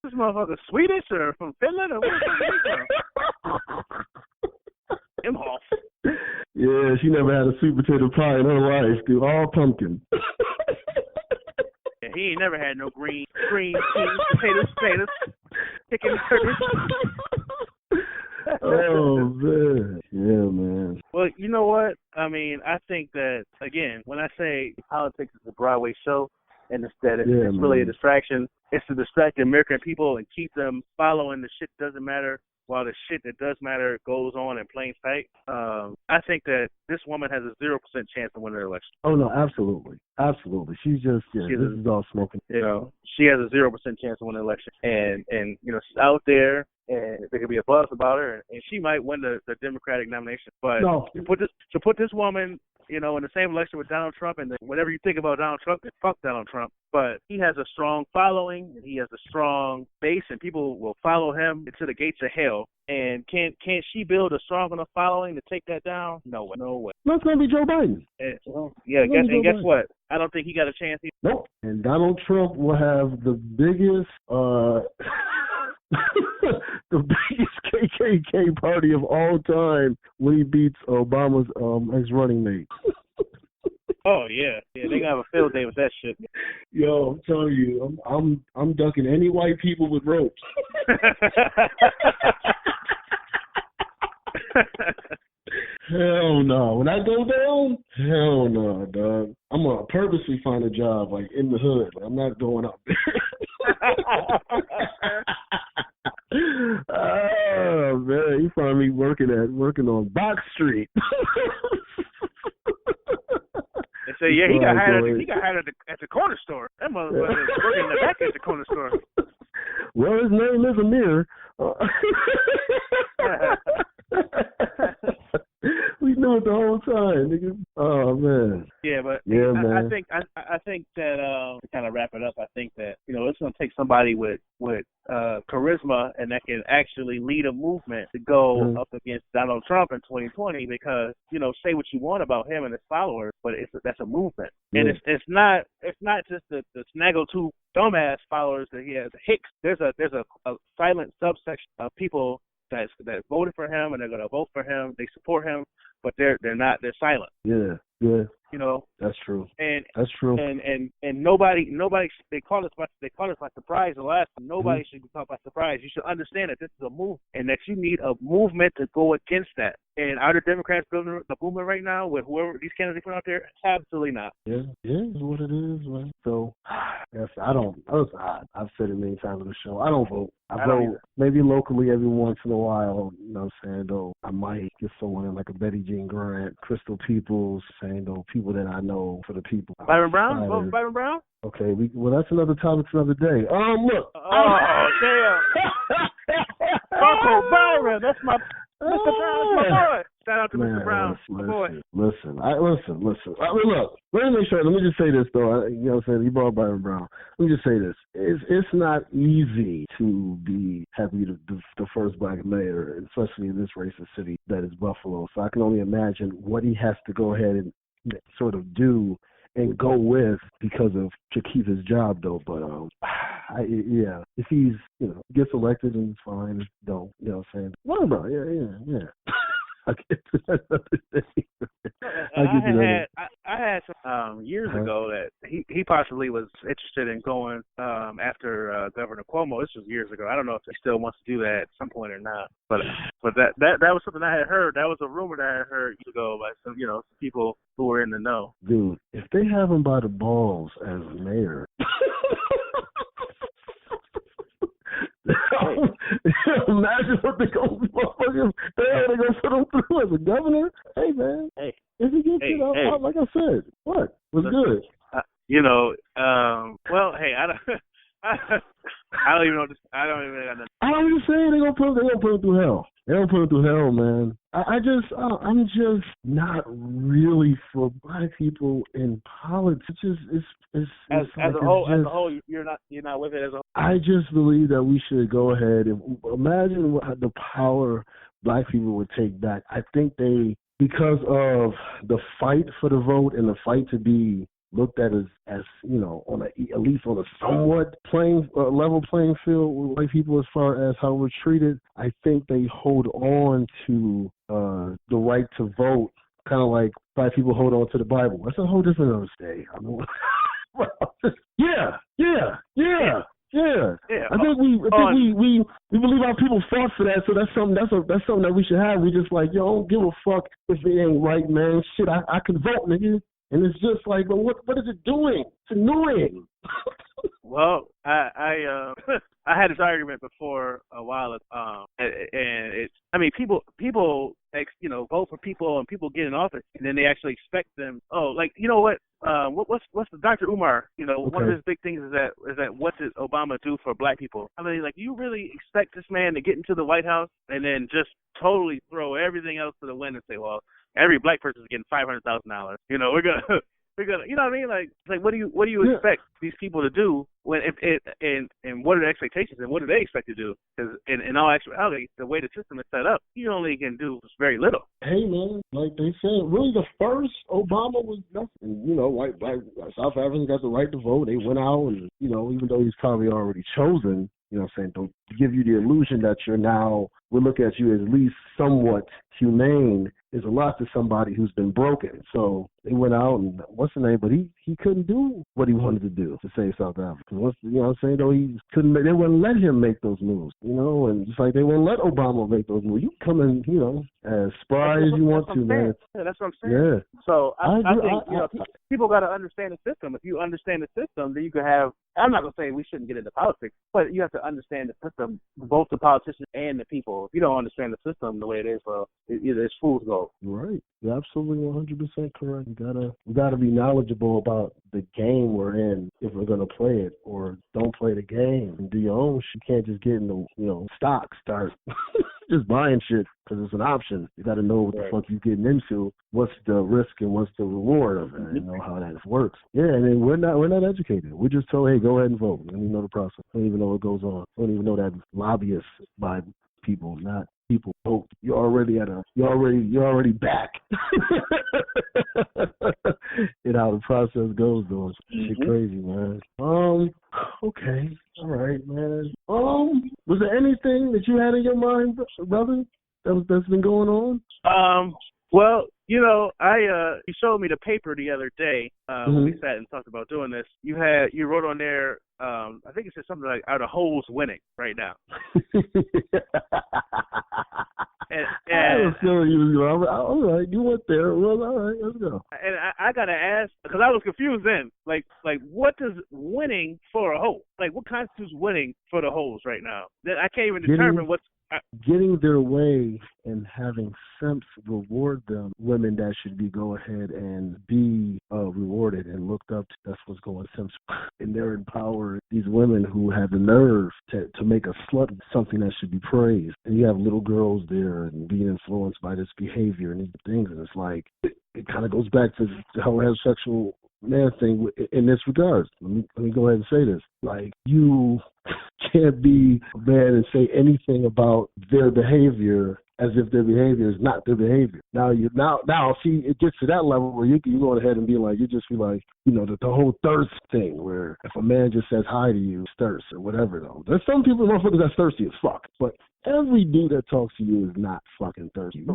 This motherfucker Swedish or from Finland or where from? Imhoff. Yeah, she never had a sweet potato pie in her life, dude. All pumpkin. Yeah, he ain't never had no green peas, potatoes, chicken turkey. Oh, man. Yeah, man. Well, you know what? I mean, I think that, again, when I say politics is a Broadway show, and it's really a distraction, it's to distract the American people and keep them following the shit that doesn't matter while the shit that does matter goes on in plain sight. I think that this woman has a 0% chance of winning the election. Oh, no, absolutely. Absolutely. She's just, this is all smoking. She has a 0% chance of winning the election. And she's out there, and there could be a buzz about her, and she might win the Democratic nomination. But to put this woman, in the same election with Donald Trump, and whatever you think about Donald Trump, fuck Donald Trump. But he has a strong following, and he has a strong base, and people will follow him into the gates of hell. And can't she build a strong enough following to take that down? No way. No, it's going to be Joe Biden. Guess what? I don't think he got a chance either. Nope. And Donald Trump will have the biggest the biggest KKK party of all time when he beats Obama's ex-running mate. Oh yeah, they gonna have a field day with that shit. Yo, I'm telling you, I'm ducking any white people with ropes. Hell no. When I go down, hell no, dog. I'm gonna purposely find a job like in the hood. I'm not going up there. Oh man, you find me working on Box Street. They say, yeah, he got hired at the corner store. That motherfucker is working in the back at the corner store. Well, his name is Amir. We knew it the whole time, nigga. Oh man. Yeah, but man. I think that to kind of wrap it up, I think that it's gonna take somebody with charisma and that can actually lead a movement to go up against Donald Trump in 2020. Because say what you want about him and his followers, but that's a movement, and it's not just the snaggletooth dumbass followers that he has. Hicks. There's a silent subsection of people that voted for him and they're going to vote for him. They support him, but they're silent. Yeah. That's true. And that's true. And nobody. They call us by surprise. The last time, nobody should be caught by surprise. You should understand that this is a move, and that you need a movement to go against that. And are the Democrats building the movement right now with whoever these candidates put out there? Absolutely not. Yeah, is what it is, man. So, yes, I've said it many times on the show. I don't vote. I vote maybe locally every once in a while. You know what I'm saying? Though I might get someone in like a Betty Jean Grant, Crystal Peoples, saying though people that I know for the people. Byron Brown? Vote for Byron Brown? Okay, well that's another topic for another day. Look. Oh, damn. Uncle Byron, that's my. Mr. Brown, my boy. Shout out to Mr. Brown, my boy. Listen. I mean, look, let me just say this, though. You know what I'm saying? You brought up Byron Brown. Let me just say this. It's not easy to be happy the first black mayor, especially in this racist city that is Buffalo. So I can only imagine what he has to go ahead and sort of do and go with because of to keep his job, though. But if he's gets elected, and it's fine. Don't what I'm saying? Yeah. I'll get to that other day. I had some years ago that he possibly was interested in going after Governor Cuomo. This was years ago. I don't know if he still wants to do that at some point or not. But that was something I had heard. That was a rumor that I had heard years ago by some people who were in the know. Dude, if they have him by the balls as mayor. Imagine what they're going to put him through as a governor. Hey, man. Hey. If he gets it out, like I said, what? Was good. Well, hey, I don't even know. I don't even know. I'm just saying they're gonna put him through hell. They're gonna put him through hell, man. I'm just not really for black people in politics. As a whole, you're not with it as a whole. I just believe that we should go ahead and imagine the power black people would take back. I think because of the fight for the vote and the fight to be looked at as on at least on a somewhat level playing field with white people as far as how we're treated. I think they hold on to the right to vote, kind of like black people hold on to the Bible. That's a whole different other day. Yeah. I think we believe our people fought for that, so that's something that we should have. We just like, don't give a fuck if it ain't right, man. Shit, I can vote, nigga. And it's just like, well, what is it doing? It's annoying. Well, I had this argument before a while, and it's, I mean, people vote for people and people get in office, and then they actually expect them. Oh, like, you know what? What's the Dr. Umar? Okay. One of his big things is that what did Obama do for black people? I mean, like, you really expect this man to get into the White House and then just totally throw everything else to the wind and say, well, every black person is getting $500,000. We're gonna, you know what I mean? Like what do you expect these people to do when and what are the expectations and what do they expect to do? Because in all actuality, the way the system is set up, you only can do very little. Hey man, like they said, really the first Obama was nothing. White black South Africans got the right to vote. They went out and even though he's probably already chosen. Don't give you the illusion that we're looking at you as at least somewhat humane is a lot to somebody who's been broken. So they went out and what's the name? But he couldn't do what he wanted to do to save South Africa. Though he couldn't. They wouldn't let him make those moves. And just like they wouldn't let Obama make those moves. You come in, as spry as you want to, man. Yeah, that's what I'm saying. Yeah. So I think people got to understand the system. If you understand the system, then you can have. I'm not gonna say we shouldn't get into politics, but you have to understand the system, both the politicians and the people. If you don't understand the system the way it is, well, either it's fool's gold. Right. You're absolutely 100% correct. We gotta be knowledgeable about the game we're in if we're gonna play it, or don't play the game and do your own. You can't just get in the stock start just buying shit because it's an option. You got to know what the fuck you're getting into. What's the risk and what's the reward of it? And know how that works. Yeah, and then we're not educated. We're just told, hey, go ahead and vote. And you know the process. Don't even know what goes on. Don't even know that lobbyists by people, not people vote. You're already back. And how the process goes, though. Shit crazy, man. Okay. All right, man. Was there anything that you had in your mind, brother, that's been going on? Well, you know, you showed me the paper the other day when we sat and talked about doing this. You wrote on there, I think it said something like, "Are the hoes winning right now?" And I was feeling you was going. All right, you went there. Well, all right, let's go. And I gotta ask, because I was confused then. Like, what does winning for a hoe? Like, what constitutes winning for the hoes right now? I can't even determine what's. Getting their way and having simps reward them, women that should go ahead and be rewarded and looked up to. That's what's going simps. And they're empowering these women who have the nerve to make a slut something that should be praised. And you have little girls there and being influenced by this behavior and these things. And it's like, it kind of goes back to the heterosexual man thing in this regard. Let me go ahead and say this. Like, you can't be a man and say anything about their behavior as if their behavior is not their behavior. Now, see, it gets to that level where you go ahead and be like, you just be like, you know, the whole thirst thing, where if a man just says hi to you, it's thirst or whatever, though. There's some people, motherfuckers, that's thirsty as fuck. But every dude that talks to you is not fucking thirsty.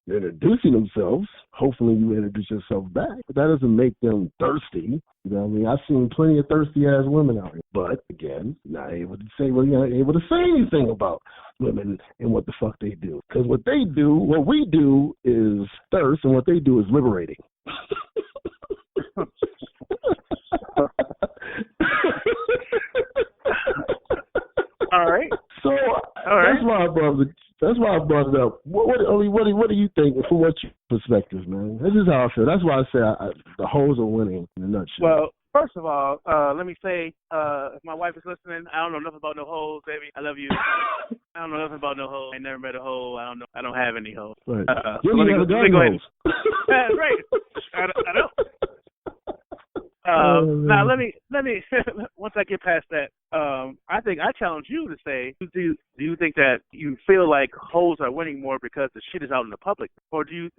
They're introducing themselves. Hopefully you introduce yourself back. But that doesn't make them thirsty. You know what I mean? I've seen plenty of thirsty-ass women out here. But, again, not able to say anything about women and what the fuck they do. Because what we do is thirst, and what they do is liberating. All right. So that's why I brought it up. What do you think from what your perspective, man? This is how I feel. That's why I say the hoes are winning in a nutshell. Well, first of all, let me say, if my wife is listening, I don't know nothing about no hoes, baby. I love you. I don't know nothing about no hoes. I ain't never met a hoe. I don't have any hoes. Right. So let me go ahead. Right. I don't. Now let me once I get past that, I think I challenge you to say, do you think that you feel like hoes are winning more because the shit is out in the public, or do you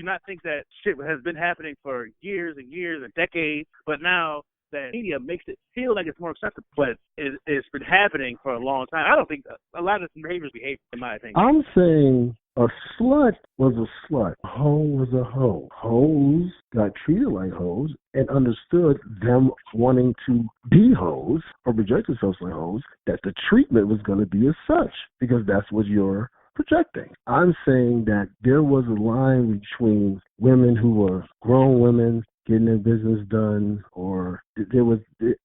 not think that shit has been happening for years and years and decades, but now that media makes it feel like it's more acceptable, but it's been happening for a long time? I don't think a lot of this behavior is behavior, in my opinion. I'm saying a slut was a slut. A hoe was a hoe. Hoes got treated like hoes and understood them wanting to be hoes or project themselves like hoes, that the treatment was going to be as such, because that's what you're projecting. I'm saying that there was a line between women who were grown women getting their business done, or there was the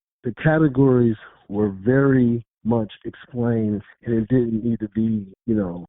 categories were very much explained, and it didn't need to be, the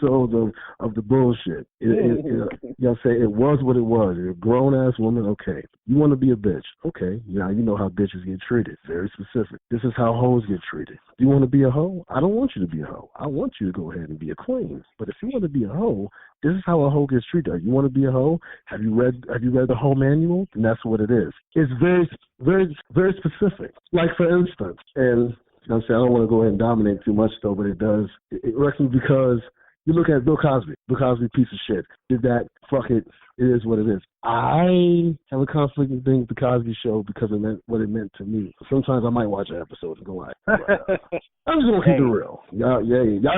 tones of the bullshit. I'm saying it was what it was. You're a grown-ass woman, okay. You want to be a bitch, okay. Now you know how bitches get treated. Very specific. This is how hoes get treated. Do you want to be a hoe? I don't want you to be a hoe. I want you to go ahead and be a queen. But if you want to be a hoe, this is how a hoe gets treated. You want to be a hoe? Have you read the hoe manual? And that's what it is. It's very, very, very specific. Like, for instance, and I'm saying I don't want to go ahead and dominate too much, though, but it does. It reckons because you look at Bill Cosby. Bill Cosby, piece of shit. Did that? Fuck it. It is what it is. I have a conflicting thing with the Cosby Show because it meant what it meant to me. Sometimes I might watch an episode and go like, I'm just gonna keep it real. Y'all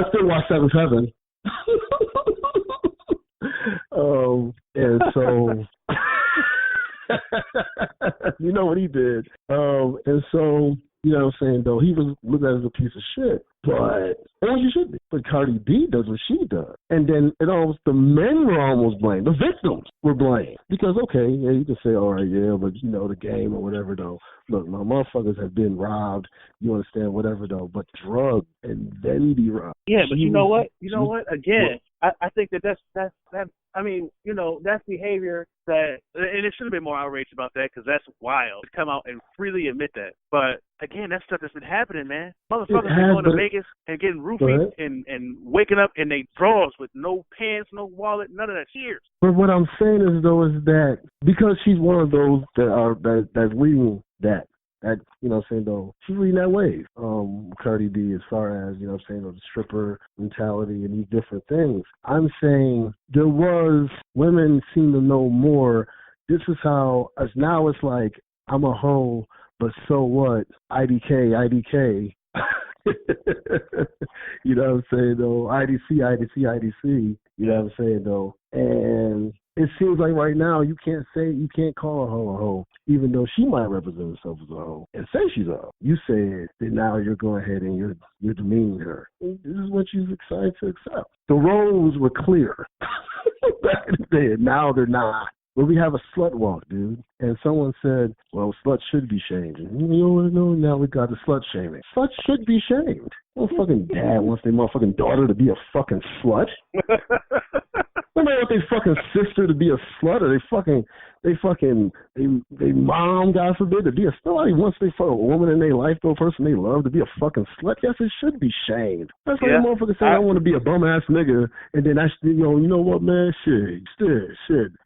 still watch Seventh Heaven. And so you know what he did. And so, you know what I'm saying, though, he was looked at as a piece of shit. But, and you should be. But Cardi B does what she does. And then the men were almost blamed. The victims were blamed. Because, okay, yeah, you can say, all right, yeah, but, the game or whatever, though. Look, my motherfuckers have been robbed. You understand, whatever, though. But drugged and then be robbed. Yeah, but you know what? Again, I think that's behavior that, and it should have been more outraged about that, because that's wild to come out and freely admit that. But again, that stuff that's been happening, man. Motherfuckers been going to Vegas and getting roofied and waking up in their drawers with no pants, no wallet, none of that. Cheers. But what I'm saying is that because she's one of those that's leading that, you know what I'm saying, though, she's leading that wave. Cardi B, as far as, you know what I'm saying, the stripper mentality and these different things. I'm saying there was, women seem to know more. This is how, now it's like, I'm a hoe, but so what? IDK. You know what I'm saying, though? IDC. You know what I'm saying, though? And it seems like right now you can't call a hoe, even though she might represent herself as a hoe and say she's a hoe. You said that now you're going ahead and you're demeaning her. This is what she's excited to accept. The roles were clear back in the day. Now they're not. But we have a slut walk, dude. And someone said, well, sluts should be shamed. And now we got the slut shaming. Sluts should be shamed. No fucking dad wants their motherfucking daughter to be a fucking slut. Nobody wants their fucking sister to be a slut, or they mom, God forbid, to be a slut. Nobody wants their fucking woman in their life, though, a person they love, to be a fucking slut. Yes, it should be shamed. That's like a motherfucker saying, I want to be a bum ass nigga, and then you know what, man? Shit.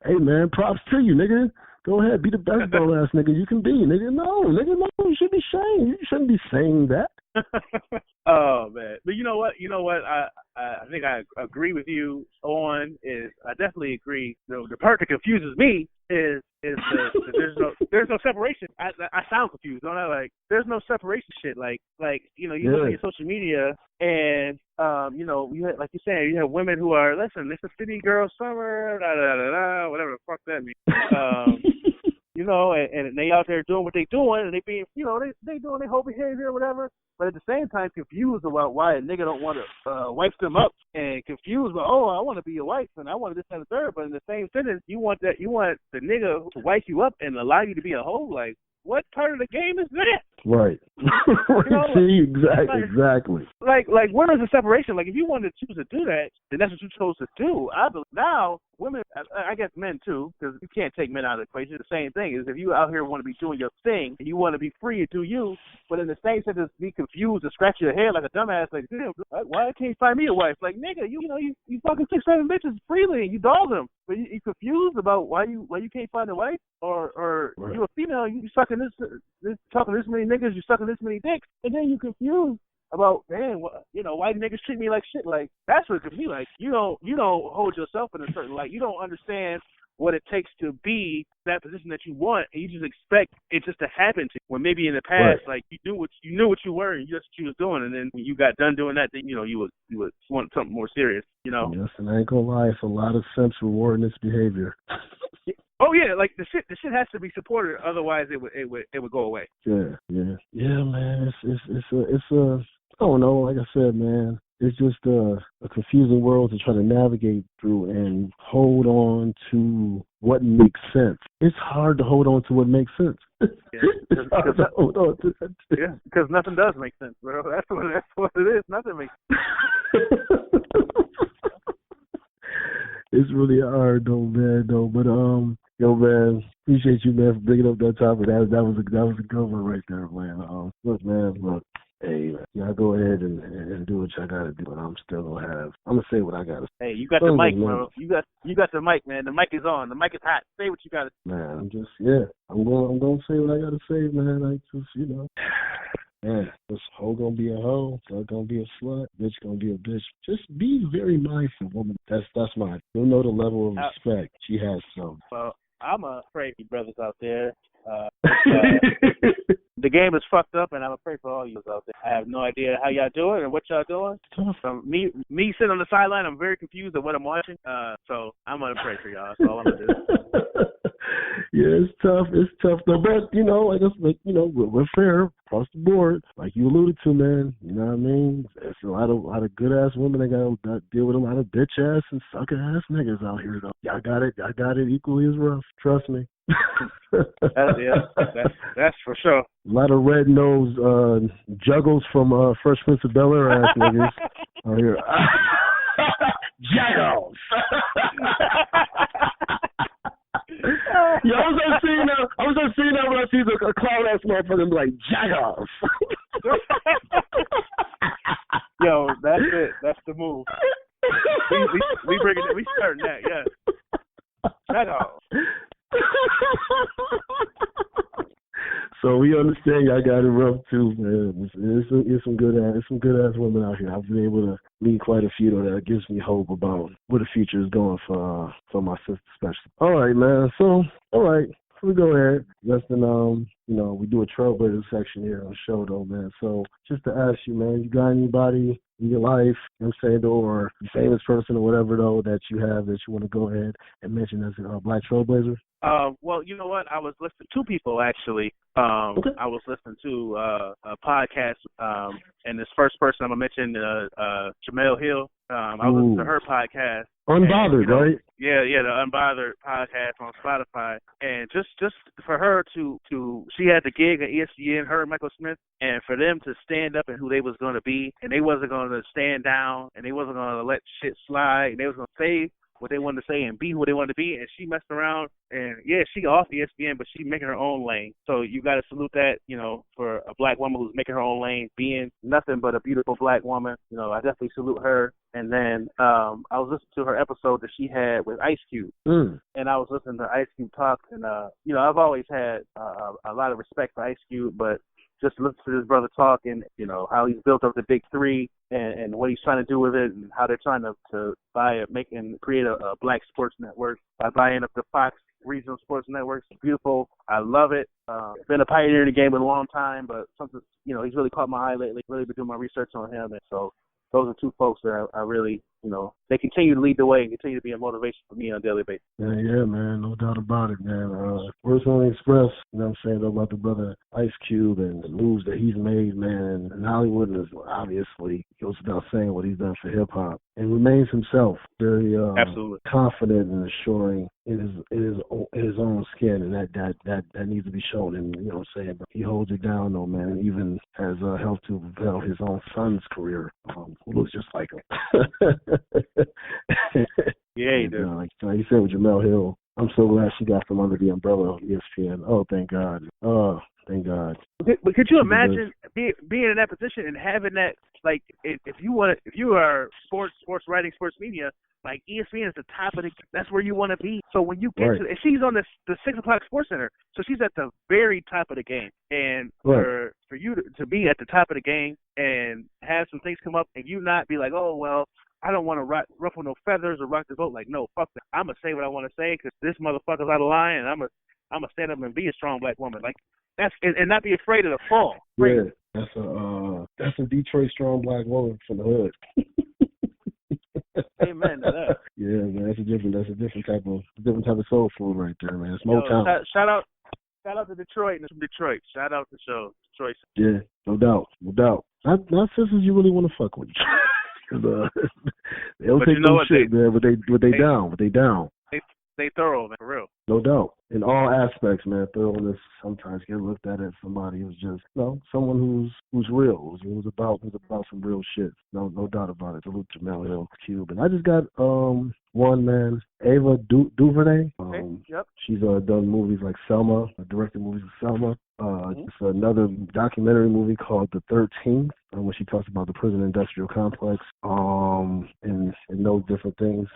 Hey, man, props to you, nigga. Go ahead, be the best bum ass nigga you can be, nigga. No, you should be shamed. You shouldn't be saying that. Oh man, but you know what? I think I agree with you on is I definitely agree. The part that confuses me is there's no separation. I sound confused, don't I? Like there's no separation shit. Like you look at your social media and you have, like you saying, you have women who are listen, it's a city girl summer, whatever the fuck that means. And they out there doing what they doing, and they being, they doing their whole behavior or whatever. But at the same time, confused about why a nigga don't want to wife them up, and confused about, I want to be your wife, and I want this and the third. But in the same sentence, you want the nigga to wife you up and allow you to be a hoe. Like, what part of the game is that? Right. See, exactly. Like, where is the separation? Like, if you wanted to choose to do that, then that's what you chose to do. I believe now, women, I guess men too, because you can't take men out of the equation. The same thing is if you out here want to be doing your thing and you want to be free to do you, but in the same sentence, be confused and scratch your head like a dumbass, like, damn, why can't you find me a wife? Like, nigga, you fucking 6-7 bitches freely and you dog them, but you confused about why you can't find a wife, or right. You a female, you sucking this talking this many niggas, you sucking this many dicks, and then you confused about, man, why niggas treat me like shit. Like, that's what it could be like. You don't hold yourself in a certain light. You don't understand what it takes to be that position that you want, and you just expect it just to happen to you. When maybe in the past, right. Like you knew what you were, and that's what you was doing, and then when you got done doing that, then you would want something more serious. Yes, and I ain't gonna lie, it's a lot of simps rewarding this behavior. Oh yeah, like the shit has to be supported, otherwise it would go away. Yeah, man. It's I don't know. Like I said, man, it's just a confusing world to try to navigate through and hold on to what makes sense. It's hard to hold on to what makes sense. It's hard to hold on to that. Yeah, because nothing does make sense, bro. That's what it is. Nothing makes sense. It's really hard though, man. But man, appreciate you, man, for bringing up that topic. That was a good one right there, man. Look, hey, y'all go ahead and do what y'all gotta do, but I'm gonna say what I gotta say. Hey, you got the mic, bro. You got the mic, man. The mic is on. The mic is hot. Say what you gotta say. Man, I'm gonna say what I gotta say, man. I just, man, this hoe gonna be a hoe, slut gonna be a slut, bitch gonna be a bitch. Just be very mindful, woman. That's mine. You'll know the level of respect she has some. Well, I'm afraid of you brothers out there. The game is fucked up, and I'm afraid for all you out there. I have no idea how y'all doing and what y'all doing. Me sitting on the sideline, I'm very confused at what I'm watching. So I'm gonna pray for y'all. That's all I'm gonna do. Yeah, it's tough though. But I guess we're fair across the board, like you alluded to, man. You know what I mean? There's a lot of good ass women that gotta deal with a lot of bitch ass and sucker ass niggas out here though. Y'all got it equally as rough. Trust me. That's for sure. A lot of red nosed juggles from Fresh Prince of Bel-Air ass niggas out here. Juggles. Yeah, I was on scene now when I see the a clown ass motherfucker and be like, jack off. Yo, that's it. That's the move. We bringing it. We starting that. Yeah. Jack off. So we understand y'all got it rough too, man. It's some good ass women out here. I've been able to meet quite a few though. That gives me hope about where the future is going for my sister especially. All right, man. So we go ahead. Less than we do a trailblazer section here on the show though, man. So just to ask you, man, you got anybody in your life, you know what I'm saying, or a famous person or whatever though that you have that you want to go ahead and mention as a black trailblazer? Well, you know what? I was listening to two people actually. Okay. I was listening to a podcast, and this first person I'm gonna mention, Jamel Hill. I was listening to her podcast. Unbothered, right? Yeah, the Unbothered podcast on Spotify. And just for her to she had the gig at ESPN, her and Michael Smith, and for them to stand up and who they was going to be, and they wasn't going to stand down, and they wasn't going to let shit slide, and they was going to say what they wanted to say and be who they wanted to be, and she messed around, and yeah, she got off ESPN, but she making her own lane. So you got to salute that, for a black woman who's making her own lane, being nothing but a beautiful black woman. I definitely salute her. And then I was listening to her episode that she had with Ice Cube, and I was listening to Ice Cube talk, and I've always had a lot of respect for Ice Cube, but just listen to this brother talk and, how he's built up the big three and what he's trying to do with it and how they're trying to create a black sports network by buying up the Fox regional sports networks. It's beautiful. I love it. Been a pioneer in the game in a long time, but something, he's really caught my eye lately. Really been doing my research on him. And so those are two folks that I really, they continue to lead the way and continue to be a motivation for me on a daily basis. Yeah, man, no doubt about it, man. Words only express, what I'm saying, about the brother Ice Cube and the moves that he's made, man. And Hollywood is obviously, goes without saying what he's done for hip-hop and remains himself very absolutely confident and assuring in his own skin, and that needs to be shown. And you know what I'm saying, but he holds it down though, man, and even has helped to propel his own son's career, who looks just like him. Yeah, he does. Like you said with Jamel Hill, I'm so glad she got from under the umbrella of ESPN. Oh, thank God. Oh, thank God. But could you imagine being in that position and having that, like, if you are sports writing, sports media, like ESPN is the top of that's where you want to be. So when you get to, and she's on the 6 o'clock Sports Center, so she's at the very top of the game. And for you to be at the top of the game and have some things come up and you not be like, oh, well, I don't want to ruffle no feathers or rock the boat. Like, no, fuck that. I'm going to say what I want to say because this motherfucker's out of line, and I'm going to stand up and be a strong black woman. Like, that's and not be afraid of the fall. Yeah, that's a Detroit strong black woman from the hood. Amen to that. Yeah, man, that's a different type of soul food right there, man. It's Motown. Shout out to Detroit and from Detroit. Shout out to show Detroit. Yeah, no doubt. Not sisters you really want to fuck with. They don't take no shit, man. But they down. They thorough, man, for real. No doubt. In all aspects, man, thoroughness sometimes get looked at as somebody who's just, someone who's real, who's about some real shit. No doubt about it. Salute Jamel Hill, Cube. And I just got one, man, Ava DuVernay. Yep. She's done movies like Selma, directed movies like Selma. It's another documentary movie called The 13th, where she talks about the prison industrial complex, and those different things.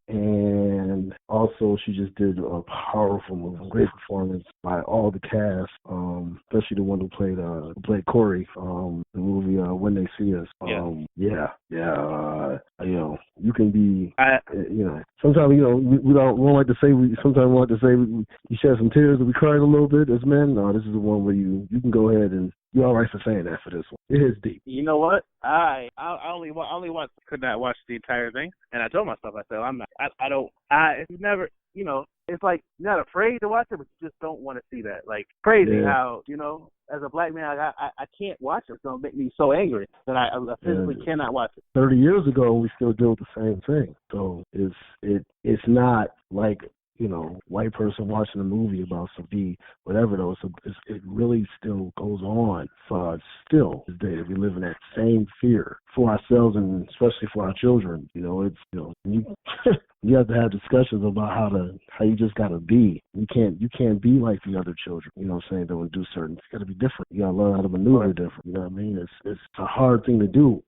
And also she just did a powerful movie, great performance by all the cast, especially the one who played Corey, the movie When They See Us. You can be, sometimes, we don't like to say, we shed some tears and we cried a little bit as men. No, this is the one where you can go ahead and you're all right for saying that for this one. It is deep. You know what? I could not watch the entire thing, and I told myself, I said, I'm not. It's never, it's like you're not afraid to watch it, but you just don't want to see that. Like crazy how, as a black man, I can't watch it. It's gonna make me so angry that I physically cannot watch it. 30 years ago, we still deal with the same thing. So it's not like, white person watching a movie about some whatever though. So it really still goes on for us still today. We live in that same fear for ourselves and especially for our children. You have to have discussions about how you just gotta be. You can't be like the other children. You know what I'm saying? Though, and do certain. You gotta be different. You gotta learn how to maneuver different. You know what I mean? It's a hard thing to do.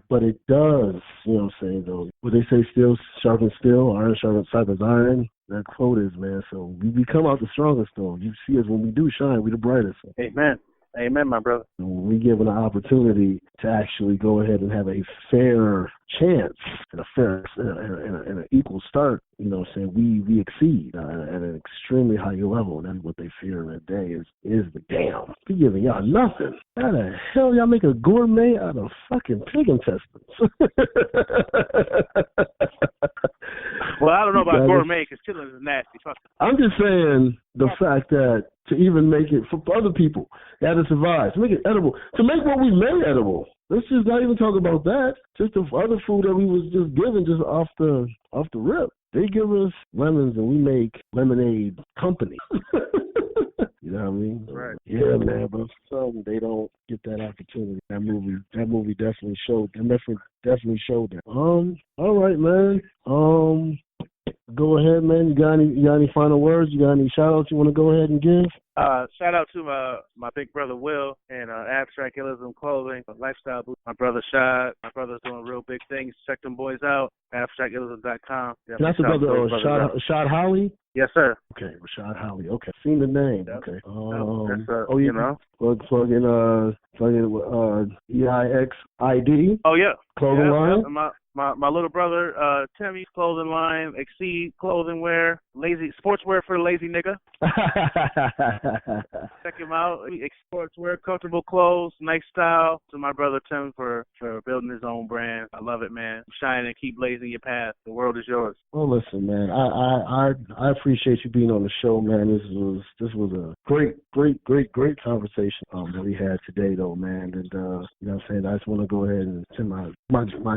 But it does. You know what I'm saying? Though, what they say, steel sharpens steel, iron sharpens iron. That quote is, man. So we come out the strongest, though. You see us when we do shine, we the brightest. Amen. Amen, my brother. When we given an opportunity to actually go ahead and have a fair chance and a fair and an equal start, you know what I'm saying, we exceed at an extremely high level, and that's what they fear that day is the damn. We giving y'all nothing. How the hell y'all make a gourmet out of fucking pig intestines? Well, I don't know about gourmet because chitlins is nasty. I'm just saying the fact that to even make it for other people, they had to survive, to make it edible, to make what we made edible. Let's just not even talk about that. Just the other food that we was just given just off the rip. They give us lemons and we make lemonade company. You know what I mean? Right. Yeah, man. But for some, they don't get that opportunity. That movie definitely showed. Definitely showed that. All right, man. Go ahead, man. You got any final words? You got any shout outs you want to go ahead and give? Shout out to my big brother Will and Abstract Illism Clothing, Lifestyle Boost. My brother Shad. My brother's doing real big things. Check them boys out. AbstractIllism.com. That's the brother Shad Holly? Yes, sir. Okay, Rashad Holly. Okay, seen the name. Yep. Okay. You know, plug in EIXID. Oh yeah, clothing line. My little brother Timmy's clothing line, Exceed clothing wear, lazy sportswear for the lazy nigga. Check him out. Sportswear, comfortable clothes, nice style. To my brother Tim for building his own brand. I love it, man. Shine and keep blazing your path. The world is yours. Well, listen, man. I appreciate you being on the show, man. This was a great conversation that we had today, though, man. And you know what I'm saying, I just want to go ahead and send my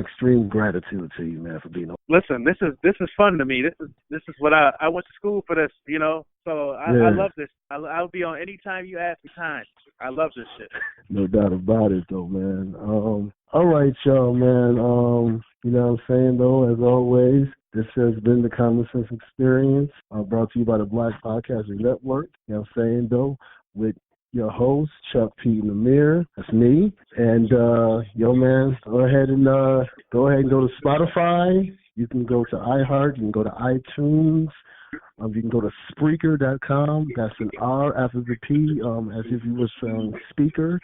extreme gratitude to you, man, for being on. Listen, this is fun to me. This is what I went to school for this, you know. So I love this. I'll be on any time you ask me time. I love this shit. No doubt about it, though, man. All right, y'all, man. You know what I'm saying, though, as always, this has been the Common Sense Experience, brought to you by the Black Podcasting Network. You know what I'm saying, though, with your host, Chuck P. and Amir. That's me. And, yo, man, go ahead and go to Spotify. You can go to iHeart. You can go to iTunes. You can go to Spreaker.com. That's an R after the P, as if you were saying speaker.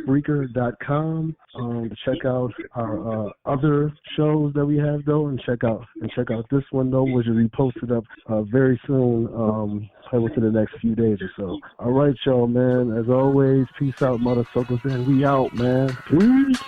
Spreaker.com to check out our other shows that we have, though, and check out this one, though, which will be posted up very soon, probably within the next few days or so. All right, y'all, man. As always, peace out, motherfuckers, and we out, man. Peace.